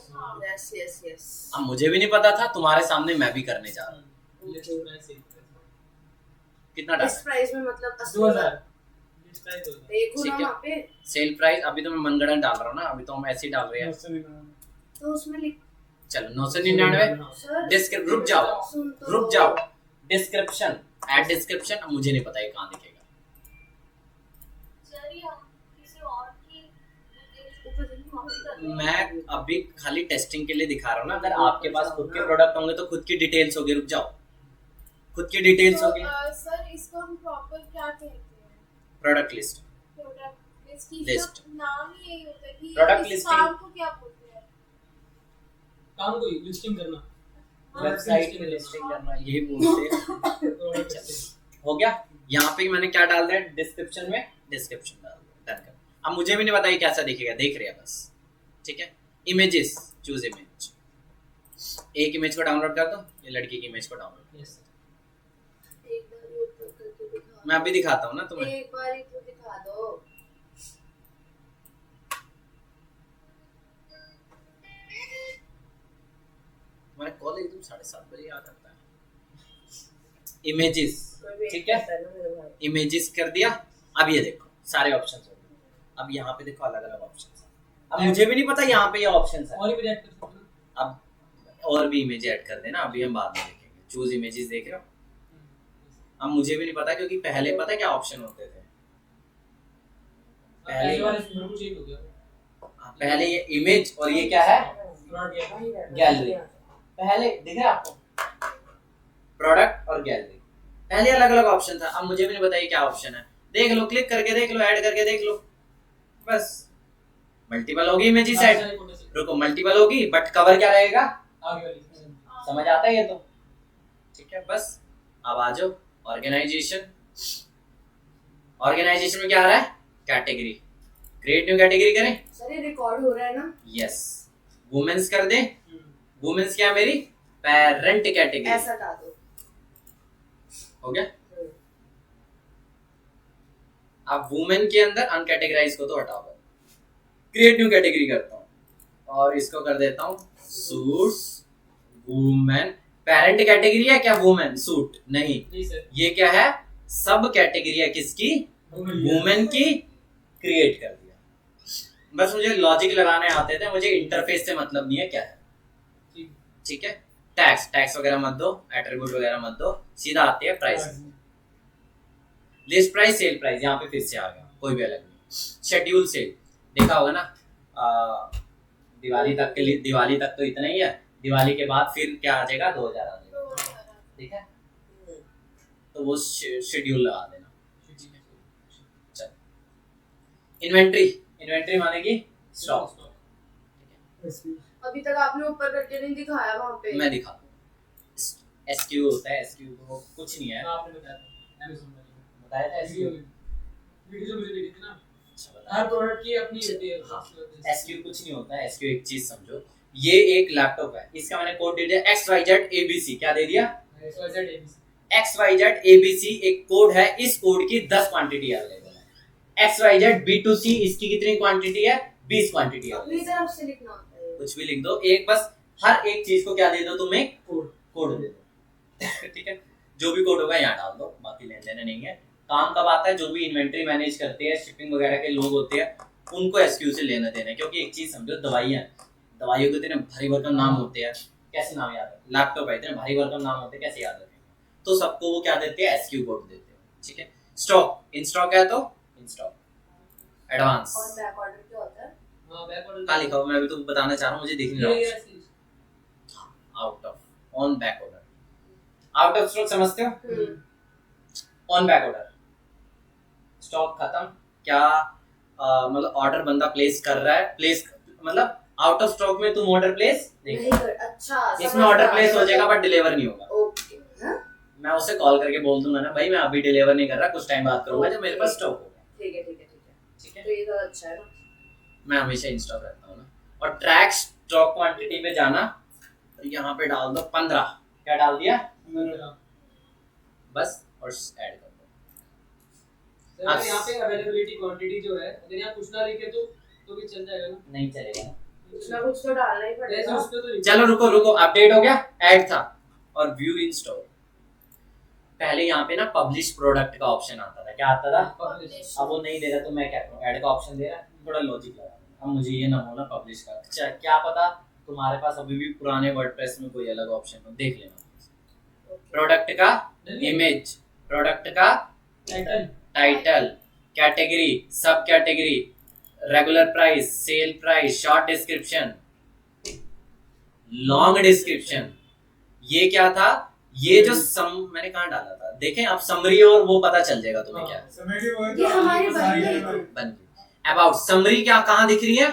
Yes yes yes. अब मुझे भी नहीं पता था, तुम्हारे सामने मैं भी करने जा रहा हूँ। लिस्ट प्राइस सेल प्राइस कितना इस डाला, प्राइस में मतलब 2000 लिस्ट प्राइस 2000। देखो ठीक ना है। वहाँ पे, सेल प्राइस अभी तो मैं मनगढ़ंत डाल रहा हूँ ना, अभी तो हम ऐसे ही डाल रहे हैं, तो उसमें लिख, चलो 999। सर रुक जाओ, सुन तो रुक जाओ, डिस्क्रिप्शन, ऐड डिस्क्रिप्शन, अब मुझे नहीं पता ये कहाँ दिखेगा। सर ये हम किसी और की कॉपी कर रहे हैं। मैं अभी खाली टेस्टिंग के लिए दिखा रहा हूँ ना, अगर आपके पास खुद के प्रोडक्ट होंगे तो खुद की डिटेल्स होगी, रुक जाओ, खुद की डिटेल्स होगी। सर इसको हम प्रॉपर क्या कहते हैं? प्रोडक्ट लिस्ट, प्रोडक्ट लिस्ट की List. नाम ही यही होता है कि Product इस listing. काम को क्या बोलते हैं? काम को लिस्टिंग करना, वेबसाइट में लिस्टिंग करना, यही बोलते हैं। हो गया, यहाँ पे मैंने क्या डाल दिया, डिस्क्रिप्शन में डिस्क्रिप्शन डाल दिया, डन कर। अब मुझे भी नहीं पता ये कैसा दिखेगा, देख रहे हैं बस, ठीक है। इमेजेस, चूज इमेज, एक इमेज को डाउनलोड कर दो, ये लड़की की इमेज को डाउनलोड, यस एक बार ये ऊपर करके दिखा, मैं अभी दिखाता हूँ ना तुम्हें। एक बार ही तो दिखा दो। हमारे कॉल एकदम 7:30 बजे आ जाता है। इमेजेस, ठीक है, इमेजेस कर दिया। अब ये देखो सारे ऑप्शंस हो गए, अब यहाँ पे देखो अलग अलग ऑप्शंस। अब मुझे भी नहीं पता यहाँ पे ये ऑप्शंस है, और भी ऐड कर सकते हो। अब और भी इमेज ऐड कर देना, अभी हम बाद में देखेंगे। चूज इमेजेस देख रहे हो, अब मुझे भी नहीं पता, क्योंकि पहले पता क्या ऑप्शन होते थे, पहले वाले में कुछ चेंज हो गया, पहले ये इमेज और ये क्या है, गैलरी। पहले दिख रहा है आपको, प्रोडक्ट और गैलरी, पहले अलग अलग ऑप्शन था। अब मुझे भी नहीं पता ये क्या ऑप्शन है। देख लो, क्लिक करके देख लो, ऐड करके देख लो, बस मल्टीपल होगी इमेजेस ऐड। रुको, मल्टीपल होगी बट कवर क्या रहेगा, आगे वाली समझ आता है ये तो, ठीक है। बस अब आ जाओ ऑर्गेनाइजेशन। ऑर्गेनाइजेशन में क्या आ रहा है, कैटेगरी, क्रिएट न्यू कैटेगरी करें। सर ये रिकॉर्ड हो रहा है ना? यस, वुमेन्स कर दे। वुमेन्स क्या मेरी, पेरेंट कैटेगरी, ऐसा हटा दो। हो गया। अब वुमेन के अंदर अनकैटेगराइज को तो हटाओ, क्रिएट न्यू कैटेगरी करता हूं और इसको कर देता हूं सूट्स वुमेन। पेरेंट कैटेगरी है क्या, वुमेन सूट नहीं, नहीं सर, ये क्या है, सब कैटेगरी है किसकी, वुमेन की, क्रिएट कर दिया। बस मुझे लॉजिक लगाने आते थे, मुझे इंटरफेस से मतलब नहीं है क्या है, ठीक है। टैक्स, टैक्स वगैरह मत दो, एट्रीब्यूट वगैरह मत दो, सीधा आती है price. List price, sale price, यहाँ पे फिर से आ गया, कोई भी अलग नहीं। शेड्यूल सेल देखा होगा ना, दिवाली तक के लिए, दिवाली तक तो इतना ही है, दिवाली के बाद फिर क्या आ जाएगा, 2000 आ जाएगा, ठीक है। तो वो शेड्यूल लगा देना। चल, इन्वेंट्री, इन्वेंट्री मानेगी स्टॉक। अभी तक आपने ऊपर करके नहीं दिखाया वहाँ पे। मैं दिखा दूँ, एसक्यू होता है, एसक्यू तो कुछ नहीं है, आपने बताया था, बताया था एसक्यू, वीडियो जो मुझे देखी थी ना, अच्छा बता। हर प्रोडक्ट की अपनी होती है। एसक्यू कुछ नहीं होता है, एसक्यू एक चीज समझो, ये एक लैपटॉप है, इसका मैंने कोड दे दिया XYZ ABC, क्या दे दिया, XYZ ABC एक कोड है, इस कोड की 10 क्वांटिटी अवेलेबल है। XYZ B2C, इसकी कितनी क्वांटिटी है, 20 क्वांटिटी है। अपनी तरफ से लिखना होता है। कुछ भी लिख दो, एक बस हर एक चीज को क्या दे दो, तुम्हें कोड दे दो, ठीक है। जो भी कोड होगा यहाँ डाल दो, बाकी लेन देने नहीं है। काम कब आता है, जो भी इन्वेंट्री मैनेज करते हैं, शिपिंग वगैरह के लोग होते हैं, उनको एसक्यू से लेना देना है। क्योंकि एक चीज समझो, दवाइयाँ, दवाइयों के इतने भारी भरकम नाम होते हैं, कैसे नाम याद है, लैपटॉप है, इतने भारी भरकम नाम होते हैं, कैसे याद रखेंगे, तो सबको वो क्या देते हैं, एसक्यू कोड देते हैं, ठीक है। स्टॉक, इन स्टॉक है तो इन स्टॉक, एडवांस, और बैक ऑर्डर क्या होता है? हां, बैक ऑर्डर कहाँ लिखा हुआ, मैं अभी तो बताना चाह रहा हूँ, मुझे दिख नहीं रहा। Out of, on back order, out of stock समझते हो, ऑन बैक ऑर्डर, स्टॉक खत्म, क्या मतलब ऑर्डर बंदा प्लेस कर रहा है, प्लेस मतलब आउट ऑफ स्टॉक में तुम ऑर्डर प्लेस नहीं कर, अच्छा, इसमें ऑर्डर प्लेस हो जाएगा बट डिलीवर नहीं होगा। ओके, मैं उसे कॉल करके बोल दूंगा ना, भाई मैं अभी डिलीवर नहीं कर रहा, कुछ टाइम बाद करूंगा जब मेरे पास स्टॉक होगा, ठीक है ठीक है ठीक है ठीक है। तो ये तो अच्छा है ना, मैं हमेशा इन स्टॉक रखता हूँ ना। और ट्रैक स्टॉक क्वांटिटी पे जाना, तो यहाँ पे डाल दो 15, क्या डाल दिया बस, और ऐड कर दो। सर यहाँ पे अवेलेबिलिटी क्वांटिटी जो है, अगर यहाँ कुछ ना लिखे तो भी चल जाएगा ना, नहीं चलेगा, कुछ ना कुछ तो डालना ही जैसे पड़ेगा। उस पे तो लिखा चलो रुको रुको, अपडेट हो गया, ऐड था और व्यू इन स्टोर। पहले यहाँ पे ना पब्लिश प्रोडक्ट का ऑप्शन आता था, क्या आता था, पब्लिश, अब वो नहीं दे रहा, तो मैं क्या करूँ, ऐड का ऑप्शन दे रहा है, थोड़ा लॉजिक लगा। अब मुझे ये ना बोलना पब्लिश का, अच्छा क्या पता तुम्हारे पास अभी भी पुराने वर्डप्रेस में कोई अलग ऑप्शन हो, देख लेना। प्रोडक्ट का इमेज, प्रोडक्ट का टाइटल, कैटेगरी, सब category, regular price, sale price, short description, long description. ये क्या था, ये जो मैंने कहाँ डाला था, देखें आप, समरी और वो पता चल जाएगा तुम्हें क्या ये हमारी बन गई। बन गई। अबाउट समरी क्या कहाँ दिख रही है,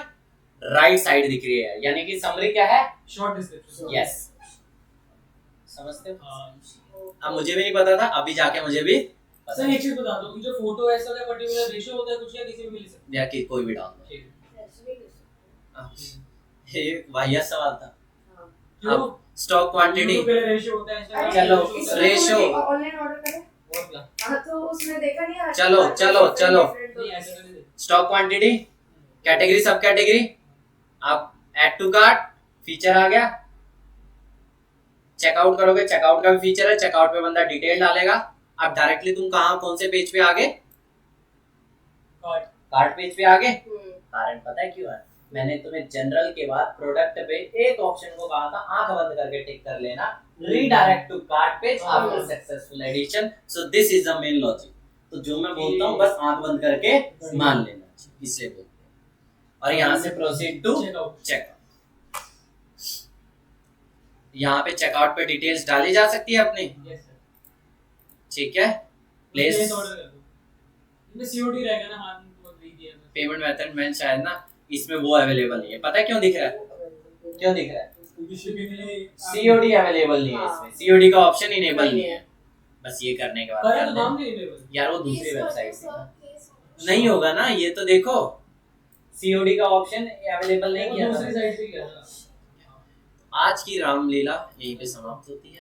राइट साइड दिख रही है, यानी कि समरी क्या है, शॉर्ट डिस्क्रिप्शन। यस, समझते हो। अब मुझे भी नहीं पता था, अभी जाके मुझे भी पता सर एक चीज बता दो कि जो फोटो है इसका पर्टिकुलर रेशियो होता है कुछ, या किसी भी मिल सकता या कि कोई भी डाल दो। है? ऐसे नहीं कर सकते। ये वाहियात सवाल था। हाँ। क्यों? स्टॉक क्वांटिटी, YouTube पे रेशियो होता है, Instagram पे चलो, ratio होता है। रेशियो। ऑनलाइन ऑर्डर करें। और क्या? हाँ तो उसमें देखा नहीं आज चलो, चलो, चलो। नहीं ऐसे करने दे। स्टॉक क्वांटिटी, कैटेगरी, सब कैटेगरी, आप ऐड टू कार्ट फीचर आ गया, चेकआउट करोगे, चेकआउट का भी फीचर है, चेकआउट पे बंदा डिटेल डालेगा। अब डायरेक्टली तुम कहाँ, कौन से पेज पे आगे, कार्ट। कार्ट पेज पे आगे। कारण पता है क्यों है, मैंने तुम्हें जनरल के बाद प्रोडक्ट पे एक ऑप्शन को कहा था, आंख बंद करके टिक कर लेना, redirect to cart page after successful addition, so this is the main logic. तो जो मैं बोलता हूँ बस आंख बंद करके मान लेना, इसलिए बोलते हैं। और यहाँ से प्रोसीड टू चेकआउट। यहाँ पे चेकआउट पे डिटेल्स डाली जा सकती है अपनी, यस सर। ठीक है। प्लेस ऑर्डर कर दो। इनमें सीओडी रहेगा ना, मान वो दे दिया बस। पेमेंट मेथड में शायद ना इसमें वो अवेलेबल नहीं है, पता है क्यों दिख रहा है? क्यों दिख रहा है? क्योंकि शिपिंग नहीं सीओडी अवेलेबल नहीं है इसमें, सीओडी का ऑप्शन इनेबल नहीं है। बस ये करने के बाद करे कर तो देना। नाम नहीं लेवल। यार वो दूसरी वेबसाइट से नहीं होगा ना, ये तो देखो सीओडी का ऑप्शन अवेलेबल नहीं किया दूसरी था। साइड से किया था। आज की रामलीला यहीं पे समाप्त होती है।